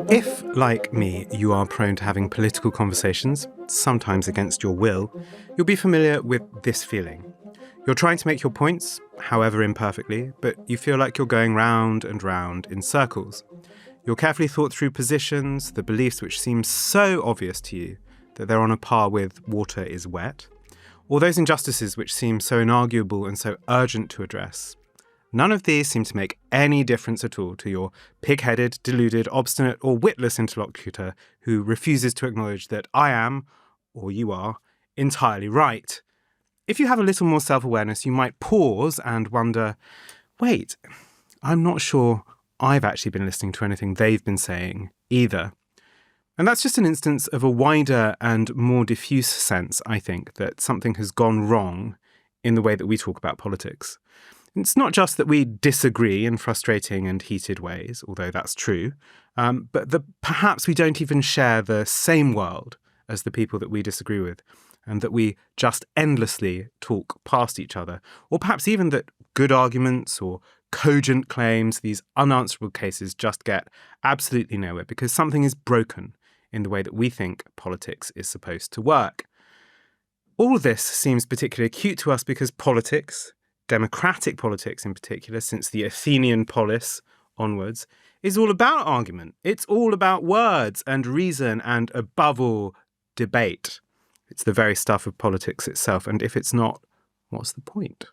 If, like me, you are prone to having political conversations, sometimes against your will, you'll be familiar with this feeling. You're trying to make your points, however imperfectly, but you feel like you're going round and round in circles. Your carefully thought through positions, the beliefs which seem so obvious to you that they're on a par with water is wet, or those injustices which seem so inarguable and so urgent to address. None of these seem to make any difference at all to your pig-headed, deluded, obstinate or witless interlocutor who refuses to acknowledge that I am, or you are, entirely right. If you have a little more self-awareness, you might pause and wonder, wait, I'm not sure I've actually been listening to anything they've been saying either. And that's just an instance of a wider and more diffuse sense, I think, that something has gone wrong in the way that we talk about politics. It's not just that we disagree in frustrating and heated ways, although that's true, but that perhaps we don't even share the same world as the people that we disagree with, and that we just endlessly talk past each other, or perhaps even that good arguments or cogent claims, these unanswerable cases, just get absolutely nowhere because something is broken in the way that we think politics is supposed to work. All of this seems particularly acute to us because politics, democratic politics in particular, since the Athenian polis onwards, is all about argument. It's all about words and reason and, above all, debate. It's the very stuff of politics itself. And if it's not, what's the point?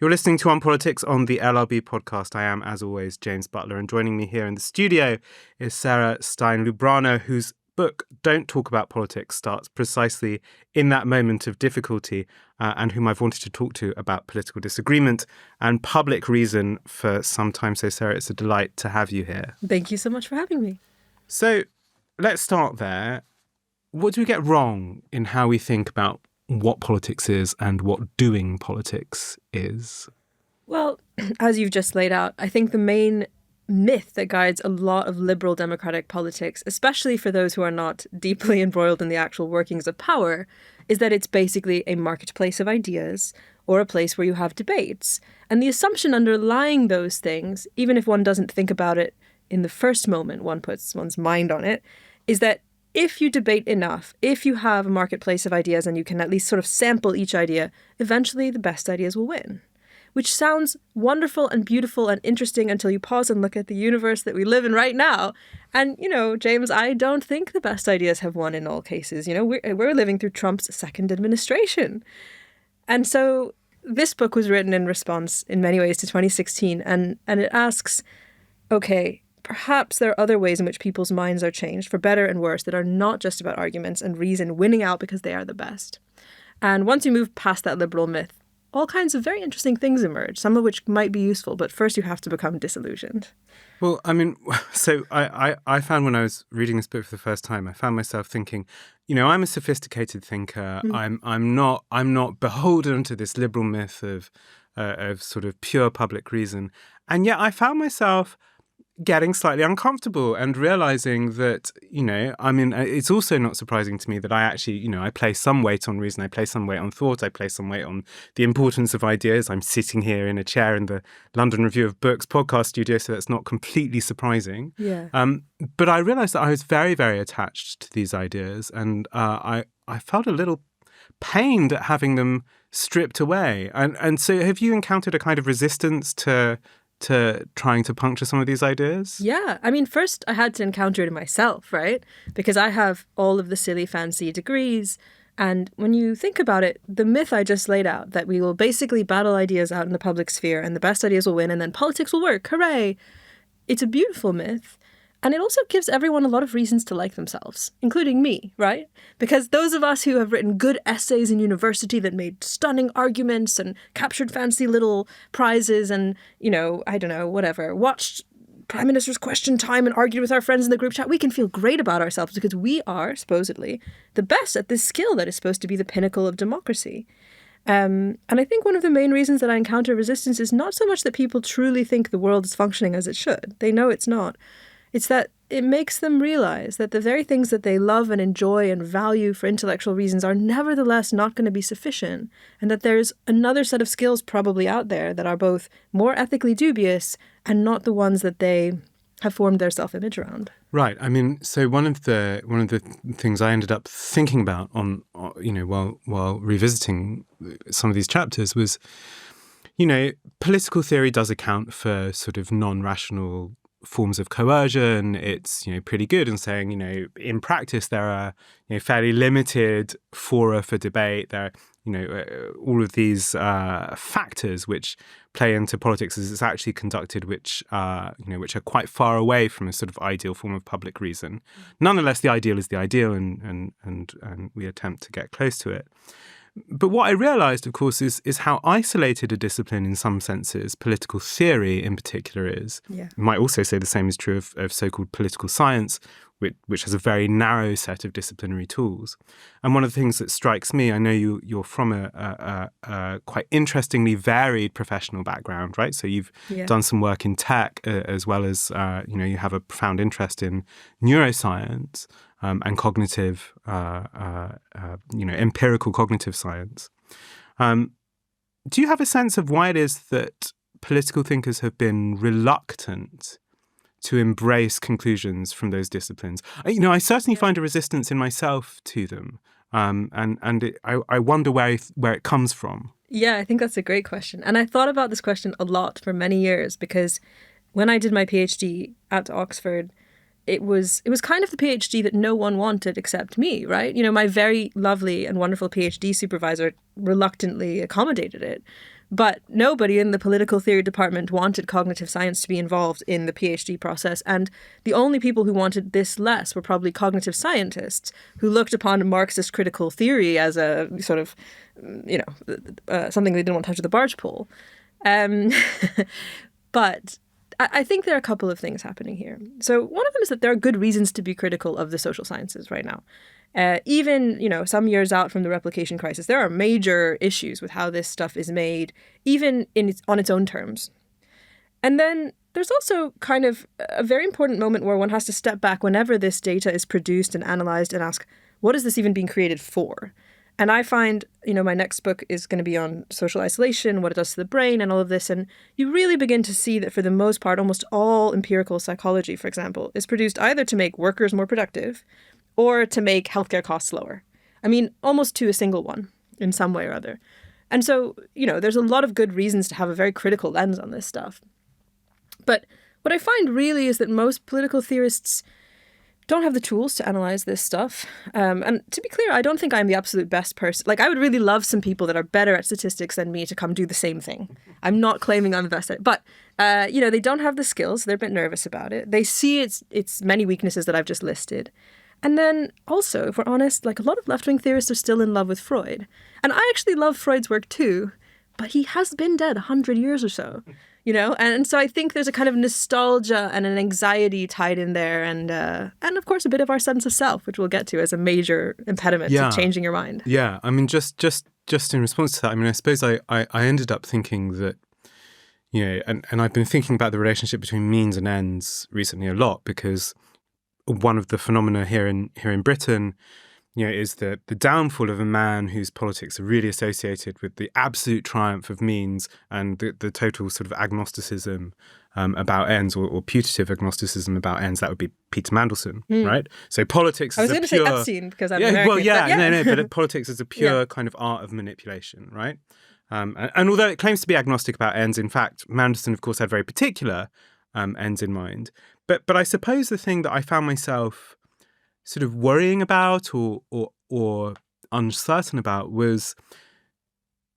You're listening to On Politics on the LRB podcast. I am, as always, James Butler, and joining me here in the studio is Sarah Stein Lubrano, whose book, Don't Talk About Politics, starts precisely in that moment of difficulty, and whom I've wanted to talk to about political disagreement and public reason for some time. So, Sarah, it's a delight to have you here. Thank you so much for having me. So, let's start there. What do we get wrong in how we think about what politics is and what doing politics is? Well, as you've just laid out, I think the main myth that guides a lot of liberal democratic politics, especially for those who are not deeply embroiled in the actual workings of power, is that it's basically a marketplace of ideas or a place where you have debates. And the assumption underlying those things, even if one doesn't think about it in the first moment one puts one's mind on it, is that if you debate enough, if you have a marketplace of ideas and you can at least sort of sample each idea, eventually the best ideas will win. Which sounds wonderful and beautiful and interesting until you pause and look at the universe that we live in right now. And, James, I don't think the best ideas have won in all cases. We're living through Trump's second administration. And so this book was written in response in many ways to 2016. And it asks, okay, perhaps there are other ways in which people's minds are changed, for better and worse, that are not just about arguments and reason winning out because they are the best. And once you move past that liberal myth, all kinds of very interesting things emerge, some of which might be useful, but first you have to become disillusioned. Well, I mean, so I found when I was reading this book for the first time, I found myself thinking, I'm a sophisticated thinker. I'm not beholden to this liberal myth of sort of pure public reason. And yet I found myself getting slightly uncomfortable and realizing that, it's also not surprising to me that I actually, I place some weight on reason, I place some weight on thought, I place some weight on the importance of ideas. I'm sitting here in a chair in the London Review of Books podcast studio, so that's not completely surprising. Yeah. But I realized that I was very, very attached to these ideas, and I felt a little pained at having them stripped away. And so have you encountered a kind of resistance to trying to puncture some of these ideas? Yeah. I mean, first I had to encounter it in myself, right? Because I have all of the silly fancy degrees. And when you think about it, the myth I just laid out, that we will basically battle ideas out in the public sphere and the best ideas will win and then politics will work, hooray! It's a beautiful myth. And it also gives everyone a lot of reasons to like themselves, including me, right? Because those of us who have written good essays in university that made stunning arguments and captured fancy little prizes and, watched Prime Minister's Question Time and argued with our friends in the group chat, we can feel great about ourselves because we are, supposedly, the best at this skill that is supposed to be the pinnacle of democracy. And I think one of the main reasons that I encounter resistance is not so much that people truly think the world is functioning as it should. They know it's not. It's that it makes them realize that the very things that they love and enjoy and value for intellectual reasons are nevertheless not going to be sufficient, and that there's another set of skills probably out there that are both more ethically dubious and not the ones that they have formed their self-image around. Right. I mean, so one of the things I ended up thinking about while revisiting some of these chapters was, political theory does account for sort of non-rational forms of coercion. It's, pretty good in saying, in practice there are, fairly limited fora for debate. There are, all of these factors which play into politics as it's actually conducted, which are quite far away from a sort of ideal form of public reason. Nonetheless, the ideal is the ideal, and we attempt to get close to it. But what I realised, of course, is how isolated a discipline in some senses, political theory in particular, is. Yeah. You might also say the same is true of so-called political science, which has a very narrow set of disciplinary tools. And one of the things that strikes me, I know you're from a quite interestingly varied professional background, right? So you've done some work in tech as well as, you have a profound interest in neuroscience. And cognitive, empirical cognitive science. Do you have a sense of why it is that political thinkers have been reluctant to embrace conclusions from those disciplines? I certainly find a resistance in myself to them, I wonder where it comes from. Yeah, I think that's a great question. And I thought about this question a lot for many years, because when I did my PhD at Oxford, it was kind of the PhD that no one wanted except me, right? My very lovely and wonderful PhD supervisor reluctantly accommodated it. But nobody in the political theory department wanted cognitive science to be involved in the PhD process. And the only people who wanted this less were probably cognitive scientists who looked upon Marxist critical theory as a sort of, something they didn't want to touch with a barge pole. But I think there are a couple of things happening here. So one of them is that there are good reasons to be critical of the social sciences right now. Even, some years out from the replication crisis, there are major issues with how this stuff is made, even on its own terms. And then there's also kind of a very important moment where one has to step back whenever this data is produced and analyzed and ask, what is this even being created for? And I find, my next book is going to be on social isolation, what it does to the brain and all of this. And you really begin to see that for the most part, almost all empirical psychology, for example, is produced either to make workers more productive or to make healthcare costs lower. I mean, almost to a single one in some way or other. And so, there's a lot of good reasons to have a very critical lens on this stuff. But what I find really is that most political theorists don't have the tools to analyze this stuff. And to be clear, I don't think I'm the absolute best person. Like, I would really love some people that are better at statistics than me to come do the same thing. I'm not claiming I'm the best at it. But, they don't have the skills. They're a bit nervous about it. They see its many weaknesses that I've just listed. And then also, if we're honest, like a lot of left-wing theorists are still in love with Freud. And I actually love Freud's work too, but he has been dead 100 years or so. And so I think there's a kind of nostalgia and an anxiety tied in there, and of course a bit of our sense of self, which we'll get to as a major impediment to changing your mind. Yeah, I mean, just in response to that, I mean, I suppose I ended up thinking that, and I've been thinking about the relationship between means and ends recently a lot, because one of the phenomena here in Britain, is the downfall of a man whose politics are really associated with the absolute triumph of means and the total sort of agnosticism about ends, or putative agnosticism about ends. That would be Peter Mandelson, right? So politics. I was going to say Epstein because I'm American. Well, yeah, but politics is a pure kind of art of manipulation, right? And although it claims to be agnostic about ends, in fact, Mandelson, of course, had very particular ends in mind. But I suppose the thing that I found myself sort of worrying about or uncertain about was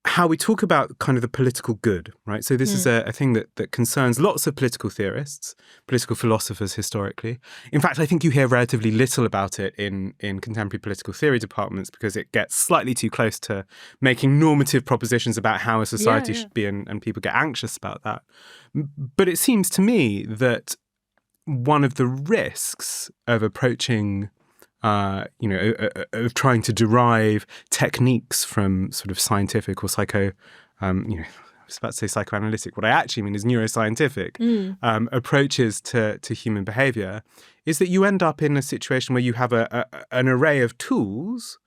how we talk about kind of the political good, right? So this is a thing that concerns lots of political theorists, political philosophers historically. In fact, I think you hear relatively little about it in contemporary political theory departments, because it gets slightly too close to making normative propositions about how a society should be, and people get anxious about that. But it seems to me that one of the risks of approaching of trying to derive techniques from sort of scientific or was about to say psychoanalytic. What I actually mean is neuroscientific approaches to human behavior, is that you end up in a situation where you have an array of tools,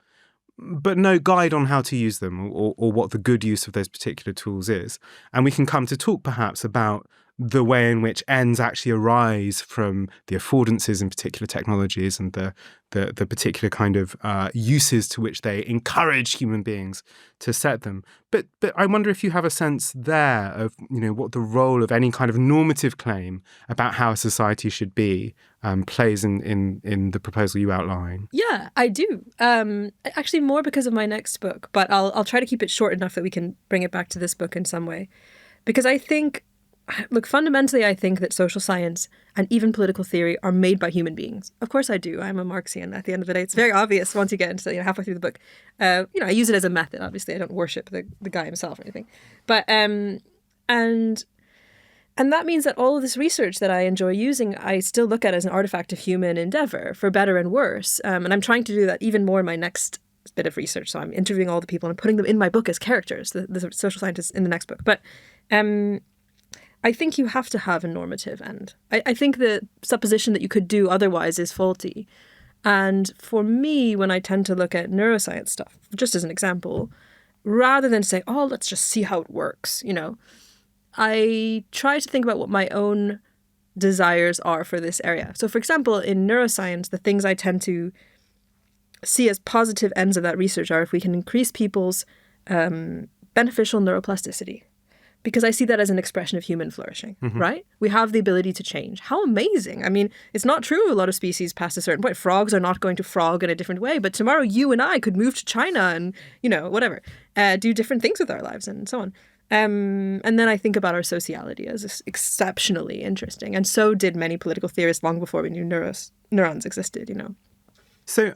but no guide on how to use them or what the good use of those particular tools is. And we can come to talk perhaps about the way in which ends actually arise from the affordances in particular technologies and the particular kind of uses to which they encourage human beings to set them. But I wonder if you have a sense there of, what the role of any kind of normative claim about how a society should be plays in the proposal you outline. Yeah, I do. Actually, more because of my next book, but I'll try to keep it short enough that we can bring it back to this book in some way. Because I think, look, fundamentally, I think that social science and even political theory are made by human beings. Of course I do. I'm a Marxian at the end of the day. It's very obvious once you get into halfway through the book. I use it as a method, obviously. I don't worship the guy himself or anything. But, and that means that all of this research that I enjoy using, I still look at as an artifact of human endeavor, for better and worse. And I'm trying to do that even more in my next bit of research. So I'm interviewing all the people and putting them in my book as characters, the social scientists in the next book. But I think you have to have a normative end. I think the supposition that you could do otherwise is faulty. And for me, when I tend to look at neuroscience stuff, just as an example, rather than say, oh, let's just see how it works, I try to think about what my own desires are for this area. So, for example, in neuroscience, the things I tend to see as positive ends of that research are if we can increase people's beneficial neuroplasticity. Because I see that as an expression of human flourishing, right? We have the ability to change. How amazing. I mean, it's not true a lot of species past a certain point. Frogs are not going to frog in a different way, but tomorrow you and I could move to China and, whatever, do different things with our lives and so on. And then I think about our sociality as exceptionally interesting. And so did many political theorists long before we knew neurons existed, So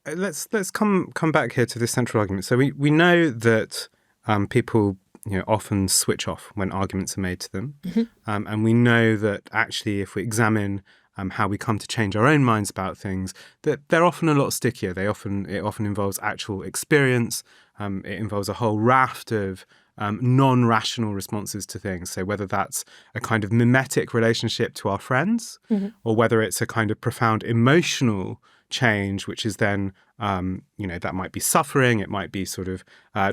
let's come back here to this central argument. So we know that people often switch off when arguments are made to them. And we know that actually if we examine how we come to change our own minds about things, that they're often a lot stickier. It often involves actual experience. It involves a whole raft of non-rational responses to things. So whether that's a kind of mimetic relationship to our friends, or whether it's a kind of profound emotional change, which is then, that might be suffering. It might be sort of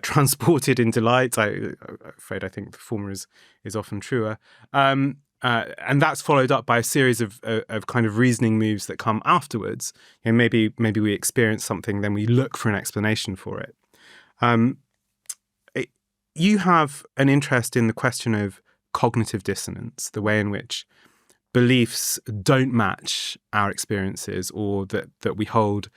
transported in delight. I'm afraid I think the former is often truer. And that's followed up by a series of kind of reasoning moves that come afterwards. Maybe we experience something, then we look for an explanation for it. You have an interest in the question of cognitive dissonance, the way in which beliefs don't match our experiences, or that we hold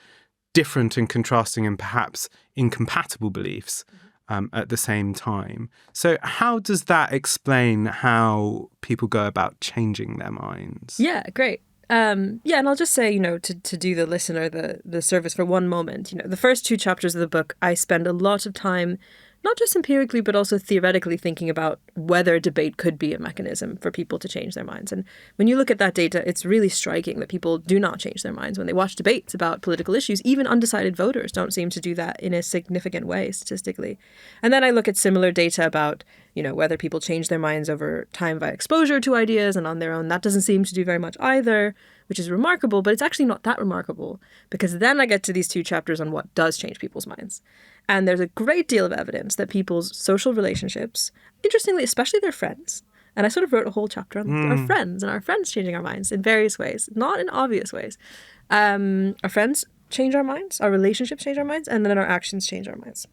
different and contrasting and perhaps incompatible beliefs at the same time. So how does that explain how people go about changing their minds? Yeah, great. And I'll just say, to do the listener the service for one moment, the first 2 chapters of the book, I spend a lot of time not just empirically, but also theoretically thinking about whether debate could be a mechanism for people to change their minds. And when you look at that data, it's really striking that people do not change their minds when they watch debates about political issues. Even undecided voters don't seem to do that in a significant way statistically. And then I look at similar data about, whether people change their minds over time via exposure to ideas and on their own. That doesn't seem to do very much either, which is remarkable, but it's actually not that remarkable, because then I get to these 2 chapters on what does change people's minds. And there's a great deal of evidence that people's social relationships, interestingly, especially their friends, and I sort of wrote a whole chapter on our friends and our friends changing our minds in various ways, not in obvious ways. Our friends change our minds, our relationships change our minds, and then our actions change our minds.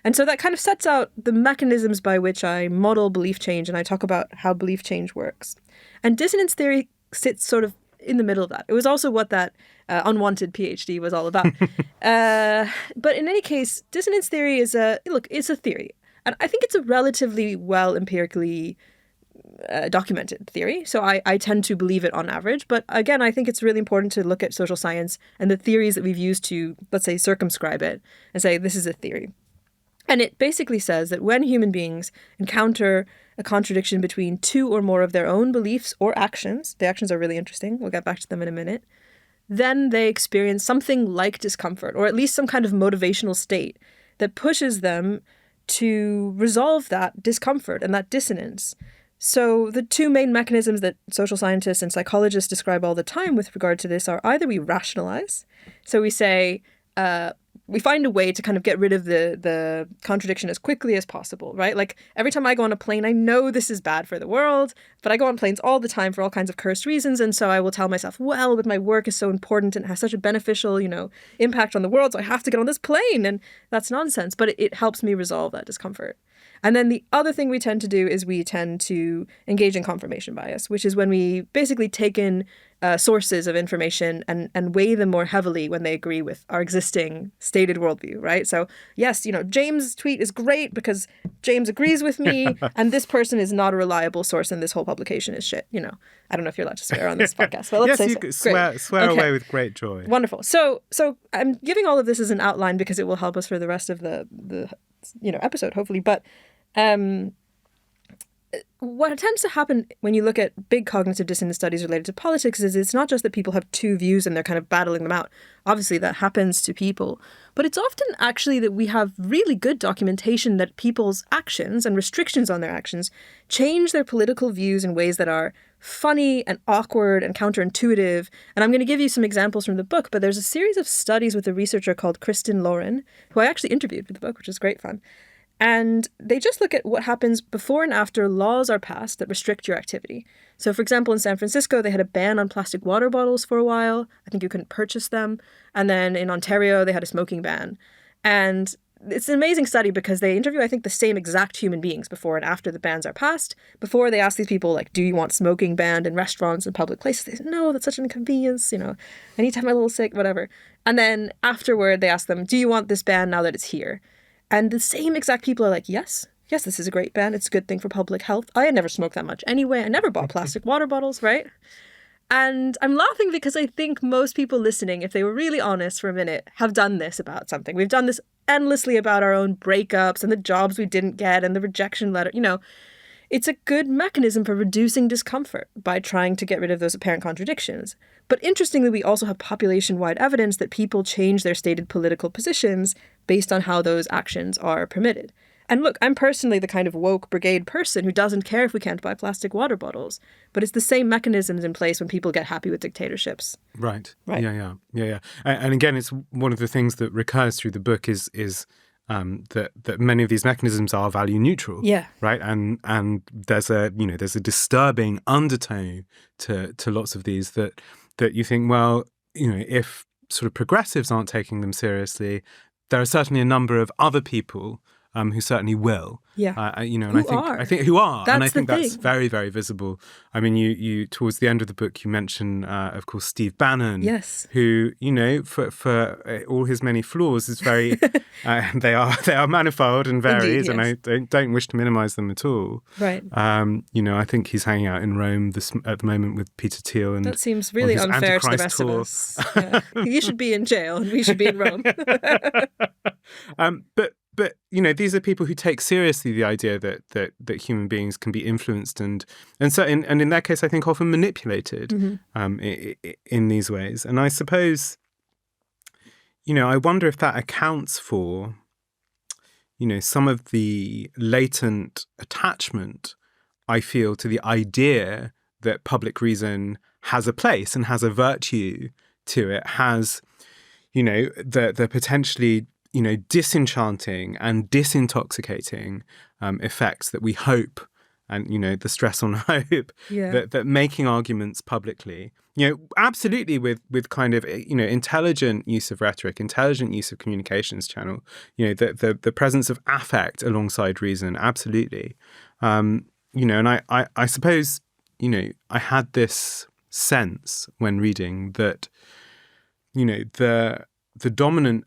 And so that kind of sets out the mechanisms by which I model belief change, and I talk about how belief change works. And dissonance theory sits sort of in the middle of that. It was also what that unwanted PhD was all about. But in any case, dissonance theory is it's a theory. And I think it's a relatively well empirically documented theory. So I tend to believe it on average. But again, I think it's really important to look at social science and the theories that we've used to, let's say, circumscribe it and say, this is a theory. And it basically says that when human beings encounter a contradiction between 2 or more of their own beliefs or actions, the actions are really interesting, we'll get back to them in a minute, then they experience something like discomfort, or at least some kind of motivational state that pushes them to resolve that discomfort and that dissonance. So the two main mechanisms that social scientists and psychologists describe all the time with regard to this are either we rationalize, so we say, we find a way to kind of get rid of the contradiction as quickly as possible, right? Like every time I go on a plane, I know this is bad for the world, but I go on planes all the time for all kinds of cursed reasons. And so I will tell myself, well, but my work is so important and has such a beneficial, impact on the world. So I have to get on this plane. And that's nonsense, but it helps me resolve that discomfort. And then the other thing we tend to do is we tend to engage in confirmation bias, which is when we basically take in sources of information and weigh them more heavily when they agree with our existing stated worldview, right? So yes, James' tweet is great because James agrees with me, and this person is not a reliable source, and this whole publication is shit. I don't know if you're allowed to swear on this podcast, but let's yes, say you so. swear Okay. away with great joy. Wonderful. So I'm giving all of this as an outline because it will help us for the rest of the episode, hopefully. But what tends to happen when you look at big cognitive dissonance studies related to politics is it's not just that people have two views and they're kind of battling them out. Obviously, that happens to people. But it's often actually that we have really good documentation that people's actions and restrictions on their actions change their political views in ways that are funny and awkward and counterintuitive. And I'm going to give you some examples from the book, but there's a series of studies with a researcher called Kristen Lauren, who I actually interviewed for the book, which is great fun. And they just look at what happens before and after laws are passed that restrict your activity. So, for example, in San Francisco, they had a ban on plastic water bottles for a while. I think you couldn't purchase them. And then in Ontario, they had a smoking ban. And it's an amazing study because they interview, I think, the same exact human beings before and after the bans are passed. Before, they ask these people, like, do you want smoking banned in restaurants and public places? They say, no, that's such an inconvenience. I need to have my little cig, whatever. And then afterward, they ask them, do you want this ban now that it's here? And the same exact people are like, yes, this is a great ban. It's a good thing for public health. I had never smoked that much anyway. I never bought plastic water bottles, right? And I'm laughing because I think most people listening, if they were really honest for a minute, have done this about something. We've done this endlessly about our own breakups and the jobs we didn't get and the rejection letter. It's a good mechanism for reducing discomfort by trying to get rid of those apparent contradictions. But interestingly, we also have population-wide evidence that people change their stated political positions based on how those actions are permitted. And look, I'm personally the kind of woke brigade person who doesn't care if we can't buy plastic water bottles. But it's the same mechanisms in place when people get happy with dictatorships. Right. Yeah. And again, it's one of the things that recurs through the book is that many of these mechanisms are value neutral. Yeah. Right. And there's a disturbing undertone to lots of these that you think, well, if sort of progressives aren't taking them seriously, there are certainly a number of other people who certainly will. Yeah. I think who are. That's and I think the that's thing. very, very visible. I mean, you towards the end of the book, you mention, of course, Steve Bannon. Yes. Who, for all his many flaws, is very. They are manifold and varied, Indeed, yes. and I don't wish to minimise them at all. Right. I think he's hanging out in Rome at the moment with Peter Thiel, and That seems really on his unfair to the Antichrist rest of tour. us. Yeah. You should be in jail and we should be in Rome. But these are people who take seriously the idea that human beings can be influenced and in that case, I think often manipulated in these ways. And I suppose, I wonder if that accounts for, some of the latent attachment I feel to the idea that public reason has a place and has a virtue to it, has, the potentially disenchanting and disintoxicating effects that we hope, and the stress on hope, that making arguments publicly, absolutely with kind of intelligent use of rhetoric, intelligent use of communications channel, the presence of affect alongside reason, absolutely, and I suppose I had this sense when reading that the dominant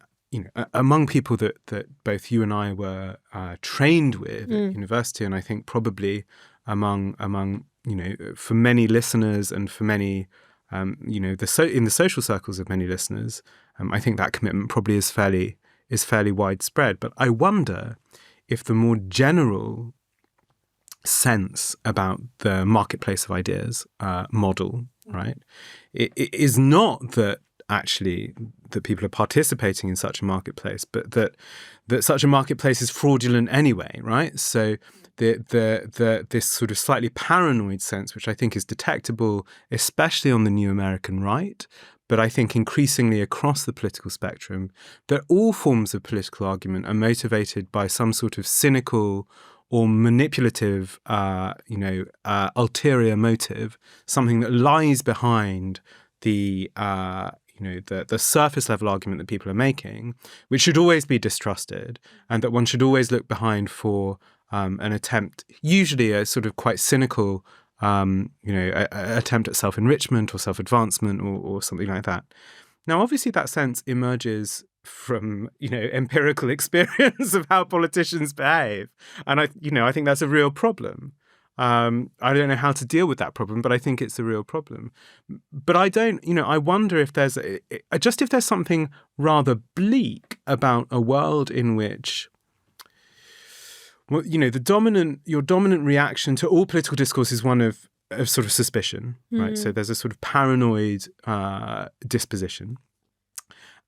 among people that both you and I were trained with at university, and I think probably among for many listeners and for many in the social circles of many listeners, I think that commitment probably is fairly widespread. But I wonder if the more general sense about the marketplace of ideas model, right, it is not that actually that people are participating in such a marketplace, but that such a marketplace is fraudulent anyway, right? So this sort of slightly paranoid sense, which I think is detectable, especially on the New American right, but I think increasingly across the political spectrum, that all forms of political argument are motivated by some sort of cynical or manipulative, ulterior motive, something that lies behind the surface level argument that people are making, which should always be distrusted, and that one should always look behind for an attempt, usually a sort of quite cynical, attempt at self-enrichment or self-advancement or something like that. Now, obviously, that sense emerges from, empirical experience of how politicians behave. And I think that's a real problem. I don't know how to deal with that problem, but I think it's a real problem. But I wonder if there's something rather bleak about a world in which, well, your dominant reaction to all political discourse is one of sort of suspicion, right? So there's a sort of paranoid disposition.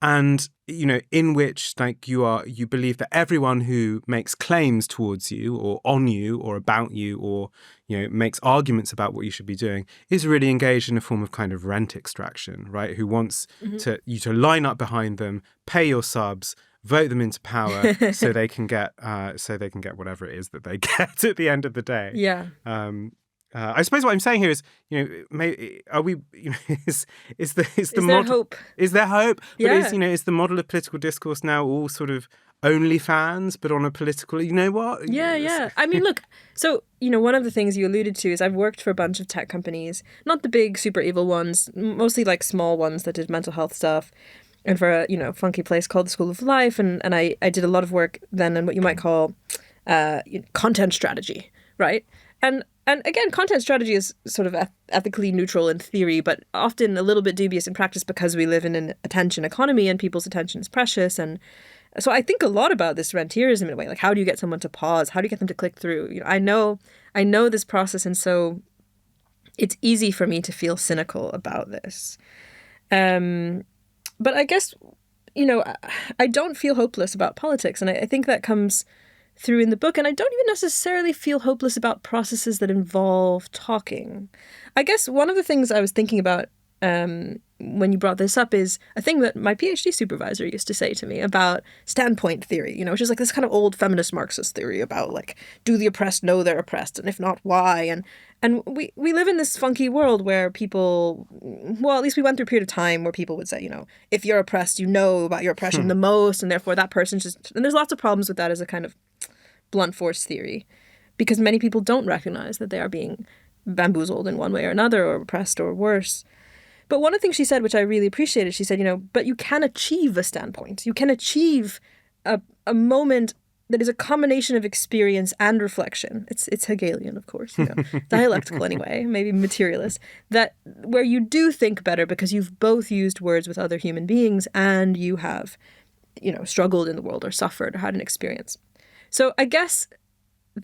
And, in which you believe that everyone who makes claims towards you or on you or about you or, makes arguments about what you should be doing is really engaged in a form of kind of rent extraction, right? Who wants you to line up behind them, pay your subs, vote them into power so they can get whatever it is that they get at the end of the day. Yeah. I suppose what I'm saying here is, are we? Is there hope? Is there hope? Yeah. But is the model of political discourse now all sort of OnlyFans, but on a political? You know what? Yeah. I mean, look. So one of the things you alluded to is I've worked for a bunch of tech companies, not the big super evil ones, mostly like small ones that did mental health stuff. And for a funky place called the School of Life, and I did a lot of work then in what you might call content strategy, right? And again, content strategy is sort of ethically neutral in theory, but often a little bit dubious in practice because we live in an attention economy and people's attention is precious. And so I think a lot about this rentierism in a way. Like, how do you get someone to pause? How do you get them to click through? I know this process, and so it's easy for me to feel cynical about this. But I guess, I don't feel hopeless about politics, and I think that comes through in the book. And I don't even necessarily feel hopeless about processes that involve talking. I guess one of the things I was thinking about when you brought this up is a thing that my PhD supervisor used to say to me about standpoint theory, which is like this kind of old feminist Marxist theory about like, do the oppressed know they're oppressed? And if not, why? And we live in this funky world where people, well, at least we went through a period of time where people would say, if you're oppressed, you know about your oppression the most, and therefore that person's just, and there's lots of problems with that as a kind of blunt force theory, because many people don't recognize that they are being bamboozled in one way or another, or oppressed, or worse. But one of the things she said, which I really appreciated, she said, but you can achieve a standpoint. You can achieve a moment that is a combination of experience and reflection. It's Hegelian, of course, dialectical anyway, maybe materialist, that where you do think better because you've both used words with other human beings and you have, struggled in the world or suffered or had an experience. So I guess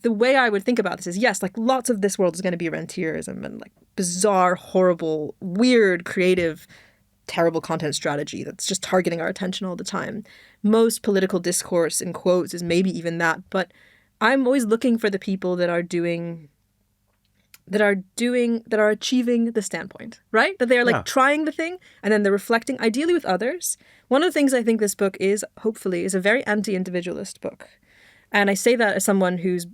the way I would think about this is, yes, like lots of this world is going to be rentierism and like bizarre, horrible, weird, creative, terrible content strategy that's just targeting our attention all the time. Most political discourse, in quotes, is maybe even that. But I'm always looking for the people that are achieving the standpoint, right? That they are like trying the thing and then they're reflecting, ideally with others. One of the things I think this book is, hopefully, is a very anti-individualist book. And I say that as someone who's,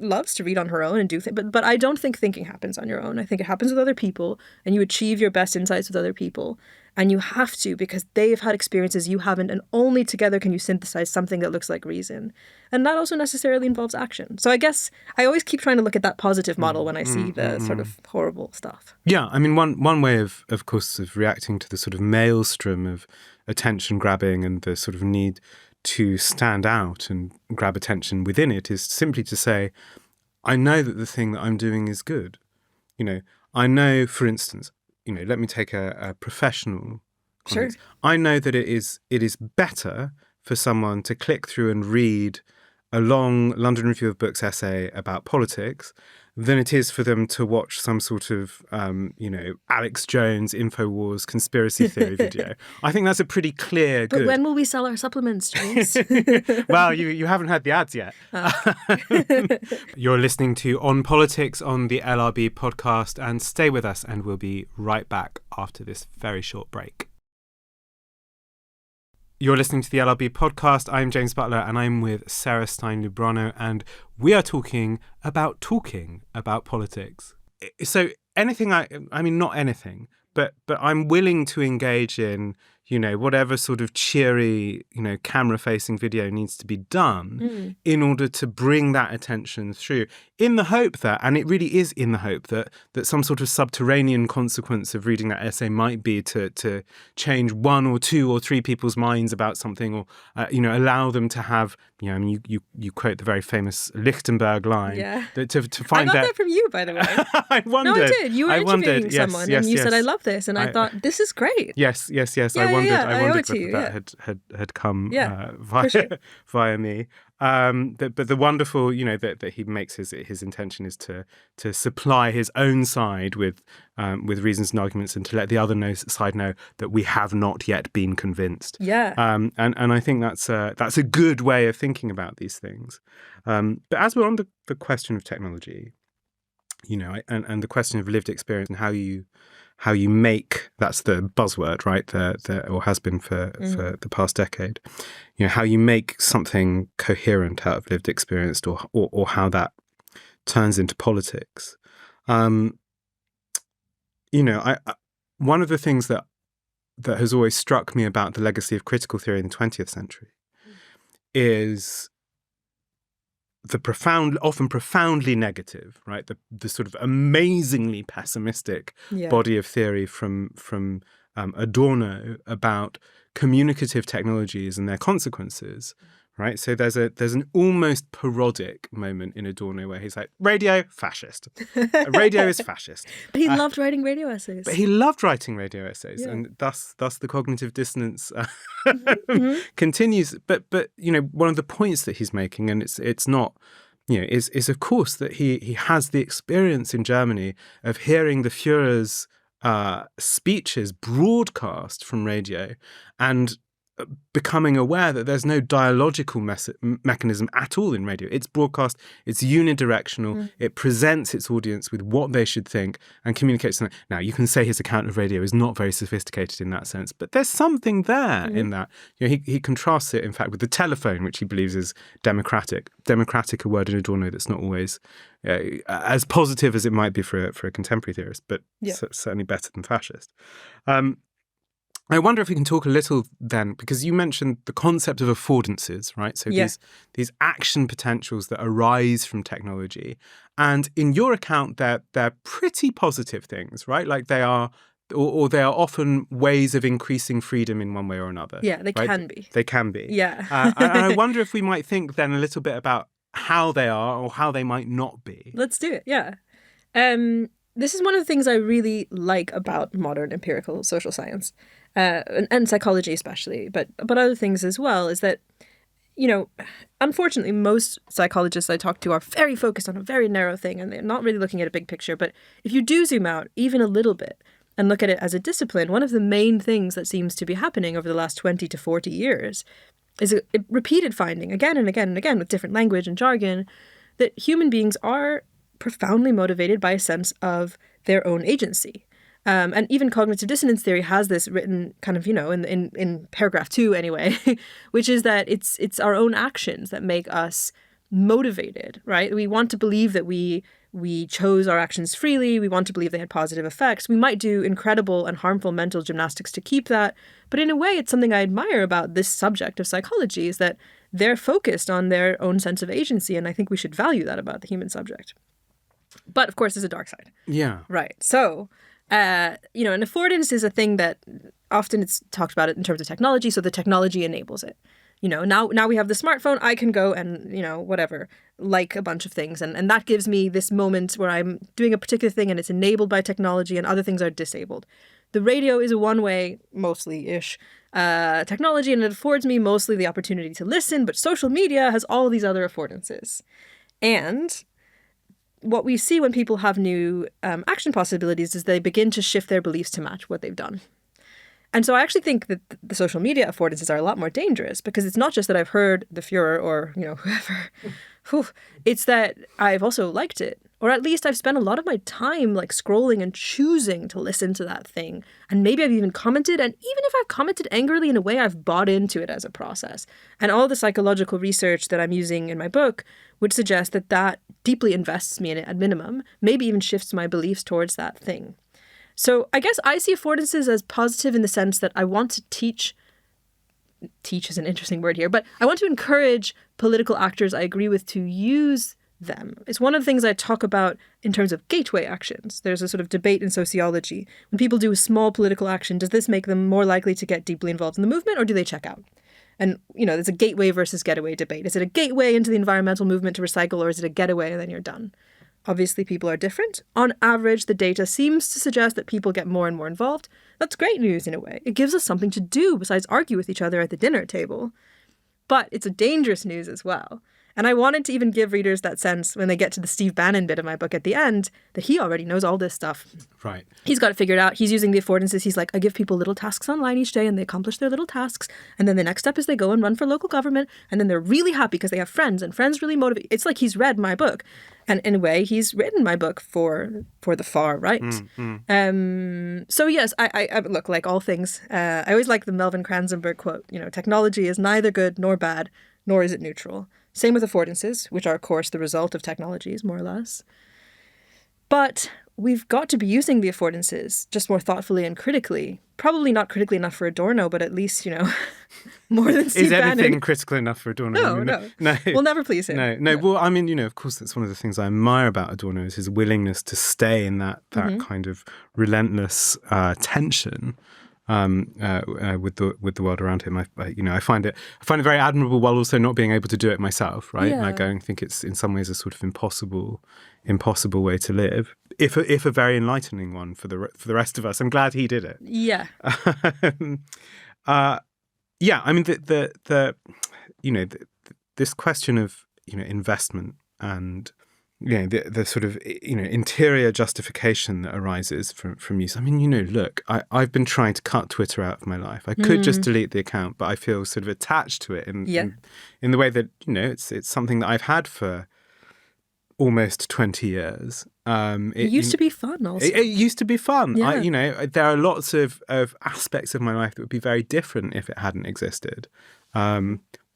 loves to read on her own and do things. But I don't think thinking happens on your own. I think it happens with other people, and you achieve your best insights with other people. And you have to, because they've had experiences you haven't, and only together can you synthesize something that looks like reason. And that also necessarily involves action. So I guess I always keep trying to look at that positive model when I see the sort of horrible stuff. Yeah, I mean, one way of course, of reacting to the sort of maelstrom of attention grabbing and the sort of need to stand out and grab attention within it is simply to say, I know that the thing that I'm doing is good. I know, for instance, let me take a professional context. Sure. I know that it is better for someone to click through and read a long London Review of Books essay about politics than it is for them to watch some sort of, Alex Jones, InfoWars conspiracy theory video. I think that's a pretty clear But good. when will we sell our supplements, James? Well, you haven't had the ads yet. You're listening to On Politics on the LRB podcast, and stay with us and we'll be right back after this very short break. You're listening to the LRB podcast. I'm James Butler and I'm with Sarah Stein Lubrano, and we are talking about politics. So anything, I mean, not anything, but I'm willing to engage in, whatever sort of cheery, camera-facing video needs to be done in order to bring that attention through, in the hope that, and it really is in the hope that some sort of subterranean consequence of reading that essay might be to change one or two or three people's minds about something, or, allow them to have, you quote the very famous Lichtenberg line. Yeah. To find I got that from you, by the way. I wondered. No, I did. You were interviewing someone and you said, I love this. And I thought, this is great. Yes. Yeah, I owe wondered it to you, whether that had come for sure. via me. But the wonderful, that he makes his intention is to supply his own side with reasons and arguments, and to let the other side know that we have not yet been convinced. Yeah. And I think that's a good way of thinking about these things. But as we're on the question of technology, and the question of lived experience and how you make, that's the buzzword, right? Or has been for the past decade. How you make something coherent out of lived experience, or how that turns into politics. I one of the things that has always struck me about the legacy of critical theory in the 20th century is the often profoundly negative, right? The sort of amazingly pessimistic body of theory from Adorno about communicative technologies and their consequences, right? So there's an almost parodic moment in Adorno where he's like, radio, fascist. Radio is fascist. But he loved writing radio essays. Yeah. And thus the cognitive dissonance continues. But one of the points that he's making, and it's not, is of course that he has the experience in Germany of hearing the Führer's speeches broadcast from radio and becoming aware that there's no dialogical mechanism at all in radio. It's broadcast, it's unidirectional, it presents its audience with what they should think and communicates something. Now, you can say his account of radio is not very sophisticated in that sense, but there's something there in that. He contrasts it, in fact, with the telephone, which he believes is democratic. Democratic, a word in Adorno that's not always as positive as it might be for a contemporary theorist, but certainly better than fascist. I wonder if we can talk a little then, because you mentioned the concept of affordances, right? So these action potentials that arise from technology. And in your account, they're pretty positive things, right? Like they are, or they are often ways of increasing freedom in one way or another. Yeah, they right? can be. They can be. Yeah. And I wonder if we might think then a little bit about how they are or how they might not be. Let's do it, yeah. This is one of the things I really like about modern empirical social science. And psychology especially, but other things as well, is that, unfortunately, most psychologists I talk to are very focused on a very narrow thing, and they're not really looking at a big picture. But if you do zoom out even a little bit and look at it as a discipline, one of the main things that seems to be happening over the last 20 to 40 years is a repeated finding again and again and again with different language and jargon that human beings are profoundly motivated by a sense of their own agency. And even cognitive dissonance theory has this written kind of, in paragraph 2 anyway, which is that it's our own actions that make us motivated, right? We want to believe that we chose our actions freely. We want to believe they had positive effects. We might do incredible and harmful mental gymnastics to keep that. But in a way, it's something I admire about this subject of psychology, is that they're focused on their own sense of agency. And I think we should value that about the human subject. But of course, there's a dark side. Yeah. Right. So... an affordance is a thing that often it's talked about it in terms of technology. So the technology enables it. Now we have the smartphone. I can go and, like a bunch of things. And that gives me this moment where I'm doing a particular thing and it's enabled by technology and other things are disabled. The radio is a one-way, mostly-ish, technology, and it affords me mostly the opportunity to listen. But social media has all these other affordances. And what we see when people have new action possibilities is they begin to shift their beliefs to match what they've done. And so I actually think that the social media affordances are a lot more dangerous, because it's not just that I've heard the Fuhrer or, whoever. It's that I've also liked it. Or at least I've spent a lot of my time like scrolling and choosing to listen to that thing. And maybe I've even commented. And even if I've commented angrily, in a way, I've bought into it as a process. And all the psychological research that I'm using in my book would suggest that that deeply invests me in it at minimum, maybe even shifts my beliefs towards that thing. So I guess I see affordances as positive in the sense that I want to teach is an interesting word here, but I want to encourage political actors I agree with to use them. It's one of the things I talk about in terms of gateway actions. There's a sort of debate in sociology. When people do a small political action, does this make them more likely to get deeply involved in the movement, or do they check out? And, there's a gateway versus getaway debate. Is it a gateway into the environmental movement to recycle, or is it a getaway and then you're done? Obviously, people are different. On average, the data seems to suggest that people get more and more involved. That's great news in a way. It gives us something to do besides argue with each other at the dinner table. But it's a dangerous news as well. And I wanted to even give readers that sense when they get to the Steve Bannon bit of my book at the end, that he already knows all this stuff. Right. He's got it figured out. He's using the affordances. He's like, I give people little tasks online each day and they accomplish their little tasks. And then the next step is they go and run for local government. And then they're really happy because they have friends, and friends really motivate. It's like he's read my book. And in a way, he's written my book for the far right. So yes, I look, like all things, I always like the Melvin Kranzenberg quote, technology is neither good nor bad, nor is it neutral. Same with affordances, which are, of course, the result of technologies, more or less. But we've got to be using the affordances just more thoughtfully and critically. Probably not critically enough for Adorno, but at least, more than Steve Bannon. Is anything critical enough for Adorno? No. We'll never please him. No. Well, I mean, of course, that's one of the things I admire about Adorno, is his willingness to stay in that kind of relentless tension with the world around him. I find it very admirable, while also not being able to do it myself. Right? Yeah. I think it's in some ways a sort of impossible way to live. If a very enlightening one for the rest of us. I'm glad he did it. Yeah. Yeah. I mean, this question of investment and the sort of interior justification that arises from use. I mean, look, I've been trying to cut Twitter out of my life. I could just delete the account, but I feel sort of attached to it in the way that it's something that I've had for almost 20 years. It used to be fun also. It used to be fun. Yeah. There are lots of aspects of my life that would be very different if it hadn't existed.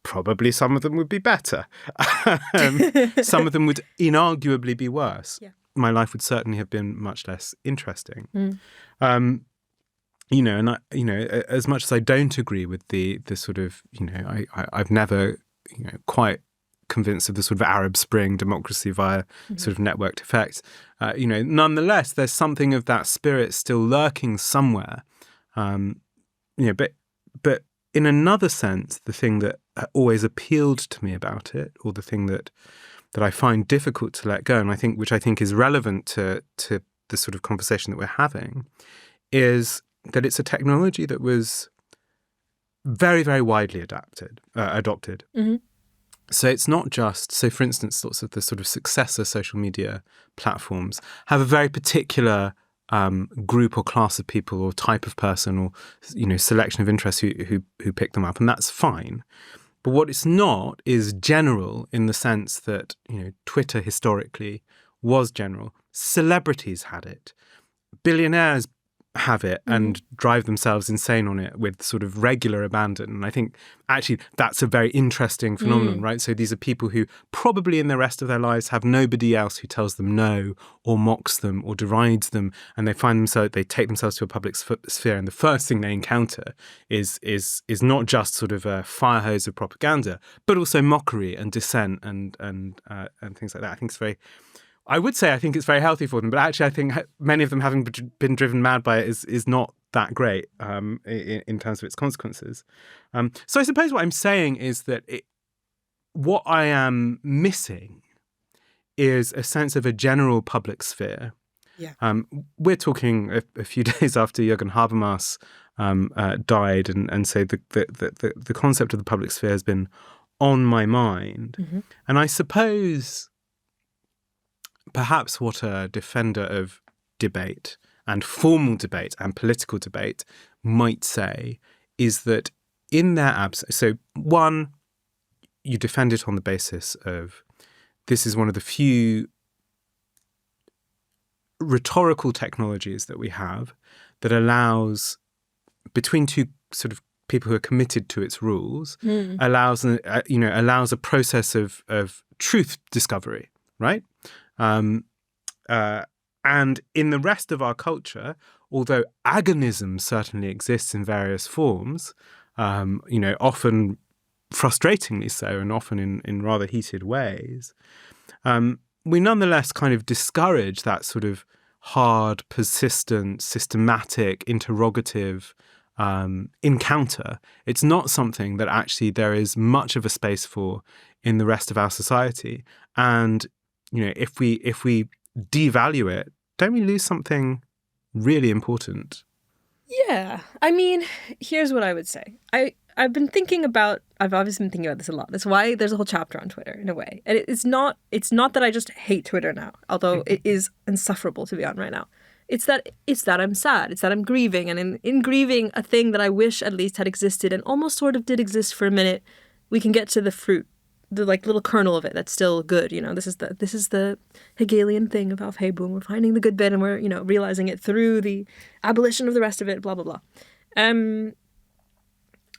Probably some of them would be better. Some of them would inarguably be worse. Yeah. My life would certainly have been much less interesting. And as much as I don't agree with the sort of, I've never, quite convinced of the sort of Arab Spring democracy via sort of networked effects. Nonetheless, there's something of that spirit still lurking somewhere. But in another sense, the thing that always appealed to me about it, or the thing that I find difficult to let go, and which I think is relevant to the sort of conversation that we're having, is that it's a technology that was very, very widely adopted. So it's not just, for instance, lots of the sort of successor social media platforms have a very particular group or class of people or type of person or, selection of interests who pick them up, and that's fine. But what it's not is general in the sense that, Twitter historically was general. Celebrities had it. Billionaires have it and drive themselves insane on it with sort of regular abandon. And I think actually that's a very interesting phenomenon, right? So these are people who probably in the rest of their lives have nobody else who tells them no or mocks them or derides them, and they take themselves to a public sphere, and the first thing they encounter is not just sort of a fire hose of propaganda, but also mockery and dissent and things like that. I think it's very healthy for them, but actually I think many of them having been driven mad by it is not that great in terms of its consequences. So I suppose what I'm saying is that what I am missing is a sense of a general public sphere. Yeah. We're talking a few days after Jürgen Habermas died, and so the concept of the public sphere has been on my mind. And I suppose perhaps what a defender of debate and formal debate and political debate might say is that in their absence, so one, you defend it on the basis of this is one of the few rhetorical technologies that we have that allows, between two sort of people who are committed to its rules, allows a process of truth discovery, right? And in the rest of our culture, although agonism certainly exists in various forms, often frustratingly so, and often in rather heated ways, we nonetheless kind of discourage that sort of hard, persistent, systematic, interrogative encounter. It's not something that actually there is much of a space for in the rest of our society. And, if we devalue it, don't we lose something really important? Yeah. I mean, here's what I would say. I've obviously been thinking about this a lot. That's why there's a whole chapter on Twitter, in a way. And it's not that I just hate Twitter now, although it is insufferable to be on right now. It's that I'm sad. It's that I'm grieving. And in grieving a thing that I wish at least had existed and almost sort of did exist for a minute, we can get to the fruit, the little kernel of it that's still good. This is the Hegelian thing of Aufhebung. We're finding the good bit and we're, realizing it through the abolition of the rest of it, blah, blah, blah.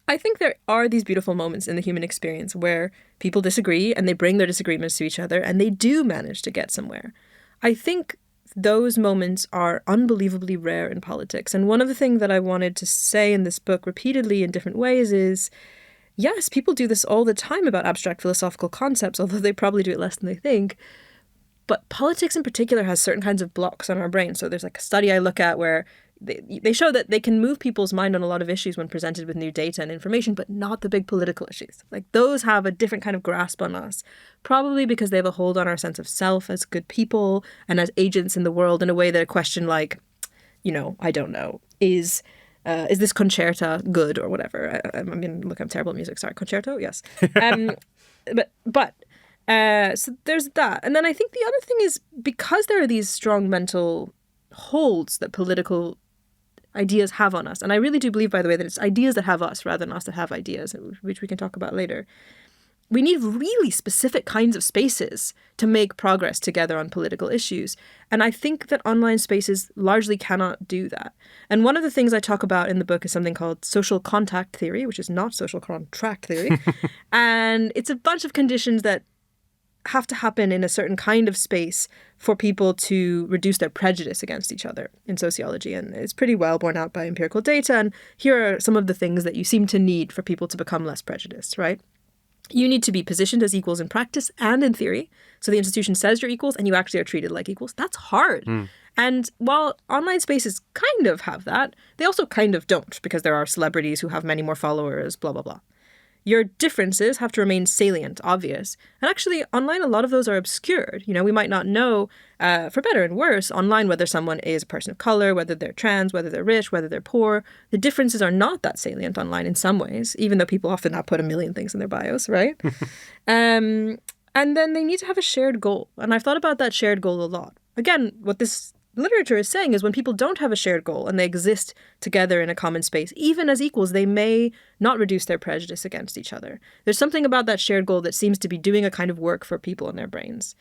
I think there are these beautiful moments in the human experience where people disagree and they bring their disagreements to each other and they do manage to get somewhere. I think those moments are unbelievably rare in politics. And one of the things that I wanted to say in this book repeatedly in different ways is, yes, people do this all the time about abstract philosophical concepts, although they probably do it less than they think. But politics in particular has certain kinds of blocks on our brain. So there's a study I look at where they show that they can move people's mind on a lot of issues when presented with new data and information, but not the big political issues. Those have a different kind of grasp on us, probably because they have a hold on our sense of self as good people and as agents in the world in a way that a question I don't know, is this concerta good or whatever? I'm terrible at music. Sorry, concerto? Yes. So there's that. And then I think the other thing is, because there are these strong mental holds that political ideas have on us, and I really do believe, by the way, that it's ideas that have us rather than us that have ideas, which we can talk about later. We need really specific kinds of spaces to make progress together on political issues. And I think that online spaces largely cannot do that. And one of the things I talk about in the book is something called social contact theory, which is not social contract theory. And it's a bunch of conditions that have to happen in a certain kind of space for people to reduce their prejudice against each other in sociology. And it's pretty well borne out by empirical data. And here are some of the things that you seem to need for people to become less prejudiced, right? You need to be positioned as equals in practice and in theory. So the institution says you're equals and you actually are treated like equals. That's hard. And while online spaces kind of have that, they also kind of don't, because there are celebrities who have many more followers, blah, blah, blah. Your differences have to remain salient, obvious. And actually, online, a lot of those are obscured. We might not know, for better and worse, online whether someone is a person of color, whether they're trans, whether they're rich, whether they're poor. The differences are not that salient online in some ways, even though people often have put a million things in their bios, right? And then they need to have a shared goal. And I've thought about that shared goal a lot. Again, what this literature is saying is when people don't have a shared goal and they exist together in a common space, even as equals, they may not reduce their prejudice against each other. There's something about that shared goal that seems to be doing a kind of work for people in their brains.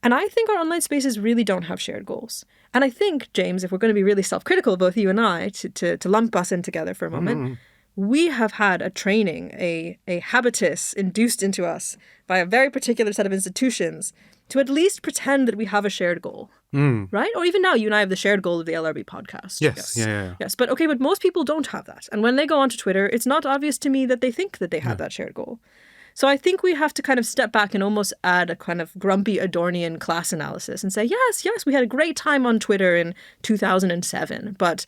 And I think our online spaces really don't have shared goals. And I think, James, if we're going to be really self-critical, both you and I, to lump us in together for a moment, we have had a training, a habitus induced into us by a very particular set of institutions to at least pretend that we have a shared goal, right? Or even now, you and I have the shared goal of the LRB podcast. Yes. Yeah. Yes, but most people don't have that. And when they go onto Twitter, it's not obvious to me that they think that they have that shared goal. So I think we have to kind of step back and almost add a kind of grumpy Adornian class analysis and say, yes, we had a great time on Twitter in 2007, but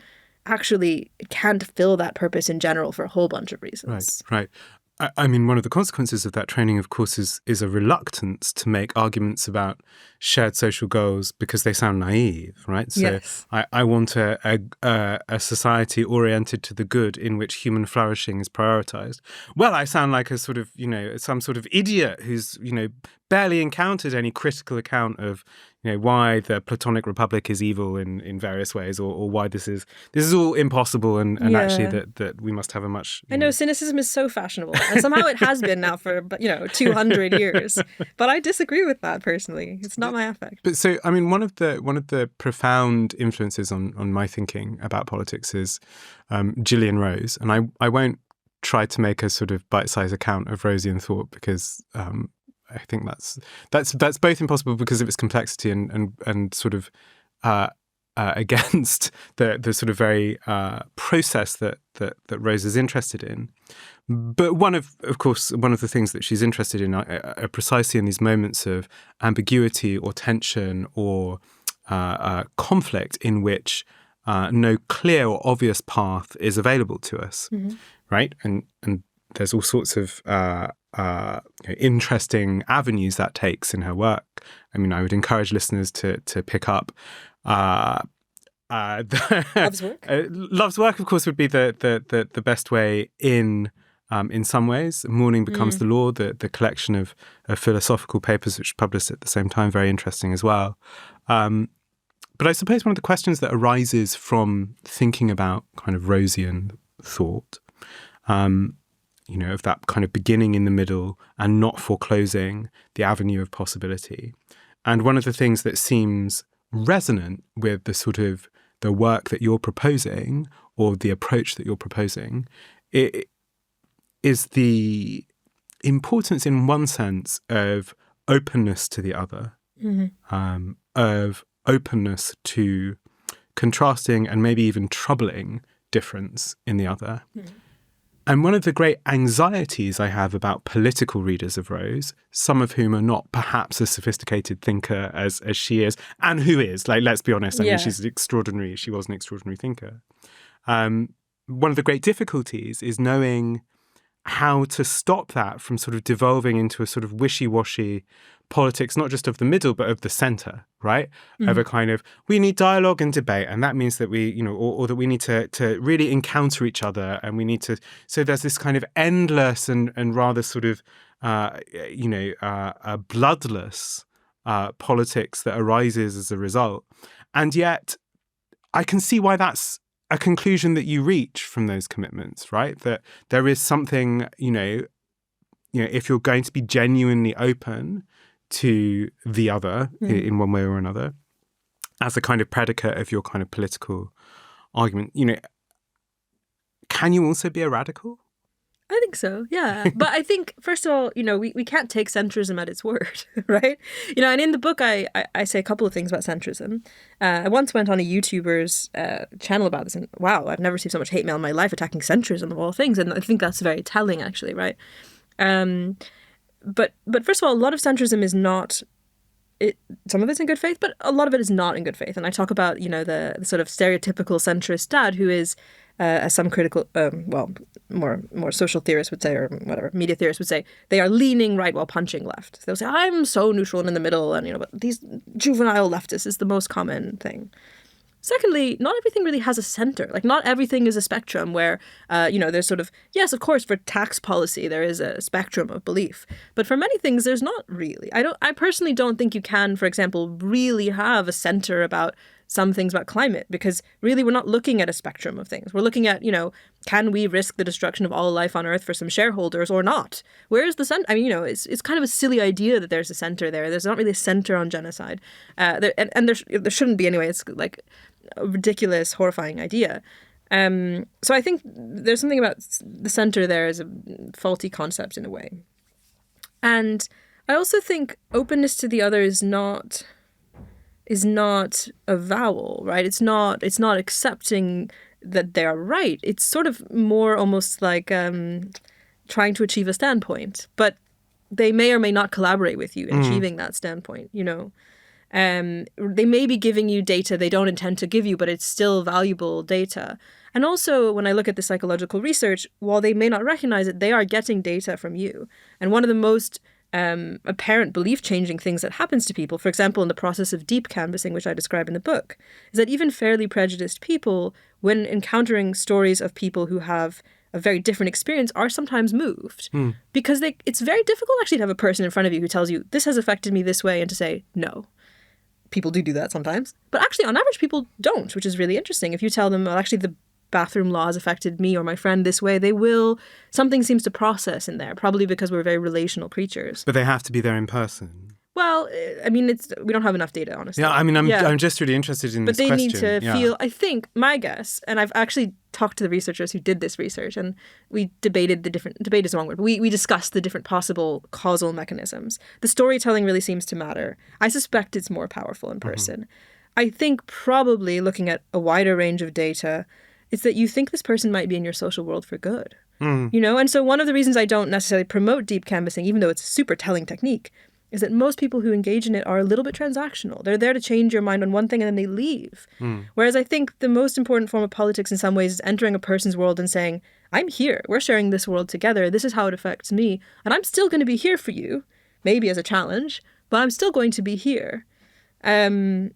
actually it can't fill that purpose in general for a whole bunch of reasons. Right. I mean, one of the consequences of that training, of course, is a reluctance to make arguments about shared social goals because they sound naive, right? So yes. I want a society oriented to the good in which human flourishing is prioritized. Well, I sound like a sort of, some sort of idiot who's, barely encountered any critical account of, why the Platonic Republic is evil in various ways, or why this is all impossible, and actually that we must have a much. I know cynicism is so fashionable, and somehow it has been now for 200 years. But I disagree with that personally. It's not my affect. But so I mean, one of the profound influences on my thinking about politics is Gillian Rose, and I won't try to make a sort of bite-sized account of Rosian thought, because I think that's both impossible because of its complexity and sort of against the sort of very process that Rose is interested in. But one of the things that she's interested in are precisely in these moments of ambiguity or tension or conflict in which no clear or obvious path is available to us, right? And there's all sorts of interesting avenues that takes in her work. I mean, I would encourage listeners to pick up Love's work. Love's work, of course, would be the best way in some ways. Morning Becomes the Law, the collection of philosophical papers which published at the same time, very interesting as well. But I suppose one of the questions that arises from thinking about kind of Rosian thought, of that kind of beginning in the middle and not foreclosing the avenue of possibility. And one of the things that seems resonant with the sort of the work that you're proposing, or the approach that you're proposing, is the importance in one sense of openness to the other, of openness to contrasting and maybe even troubling difference in the other. And one of the great anxieties I have about political readers of Rose, some of whom are not perhaps a sophisticated thinker as she is, and who is, let's be honest, I mean, she was an extraordinary thinker. One of the great difficulties is knowing how to stop that from sort of devolving into a sort of wishy-washy politics, not just of the middle, but of the centre, right? Of a kind of, we need dialogue and debate, and that means that we, or that we need to really encounter each other, and we need to, so there's this kind of endless and rather sort of, bloodless politics that arises as a result. And yet, I can see why that's a conclusion that you reach from those commitments, right? That there is something, if you're going to be genuinely open to the other in one way or another, as a kind of predicate of your kind of political argument, can you also be a radical? I think so, yeah. But I think, first of all, we can't take centrism at its word, right? And in the book, I say a couple of things about centrism. I once went on a YouTuber's channel about this, and wow, I've never seen so much hate mail in my life attacking centrism of all things. And I think that's very telling, actually, right? But first of all, a lot of centrism is not... some of it's in good faith, but a lot of it is not in good faith. And I talk about, the sort of stereotypical centrist dad who is, as some critical, more social theorists would say, or whatever, media theorists would say, they are leaning right while punching left. They'll say, I'm so neutral and in the middle, and, but these juvenile leftists is the most common thing. Secondly, not everything really has a center. Like, not everything is a spectrum where, there's sort of, yes, of course, for tax policy, there is a spectrum of belief. But for many things, there's not really. I personally don't think you can, for example, really have a center about some things about climate, because really we're not looking at a spectrum of things. We're looking at, can we risk the destruction of all life on Earth for some shareholders or not? Where is the center? I mean, it's kind of a silly idea that there's a center there. There's not really a center on genocide. There shouldn't be anyway. It's like a ridiculous, horrifying idea. So I think there's something about the center there as a faulty concept in a way. And I also think openness to the other is not a vowel, right? It's not accepting that they're right. It's sort of more almost like trying to achieve a standpoint, but they may or may not collaborate with you in achieving that standpoint, They may be giving you data they don't intend to give you, but it's still valuable data. And also, when I look at the psychological research, while they may not recognize it, they are getting data from you. And one of the most apparent belief-changing things that happens to people, for example, in the process of deep canvassing, which I describe in the book, is that even fairly prejudiced people, when encountering stories of people who have a very different experience, are sometimes moved. Because it's very difficult actually to have a person in front of you who tells you, this has affected me this way, and to say, no. people do that sometimes. But actually, on average, people don't, which is really interesting. If you tell them, well, actually, the bathroom law has affected me or my friend this way, something seems to process in there, probably because we're very relational creatures. But they have to be there in person. Well, I mean, we don't have enough data, honestly. Yeah, I mean, I'm just really interested in this question. But they need to feel, I think, my guess, and I've actually talked to the researchers who did this research, and we debated debate is the wrong word, but we discussed the different possible causal mechanisms. The storytelling really seems to matter. I suspect it's more powerful in person. I think probably looking at a wider range of data, it's that you think this person might be in your social world for good. And so one of the reasons I don't necessarily promote deep canvassing, even though it's a super telling technique, is that most people who engage in it are a little bit transactional. They're there to change your mind on one thing and then they leave. Whereas I think the most important form of politics in some ways is entering a person's world and saying, I'm here. We're sharing this world together. This is how it affects me. And I'm still going to be here for you, maybe as a challenge, but I'm still going to be here. And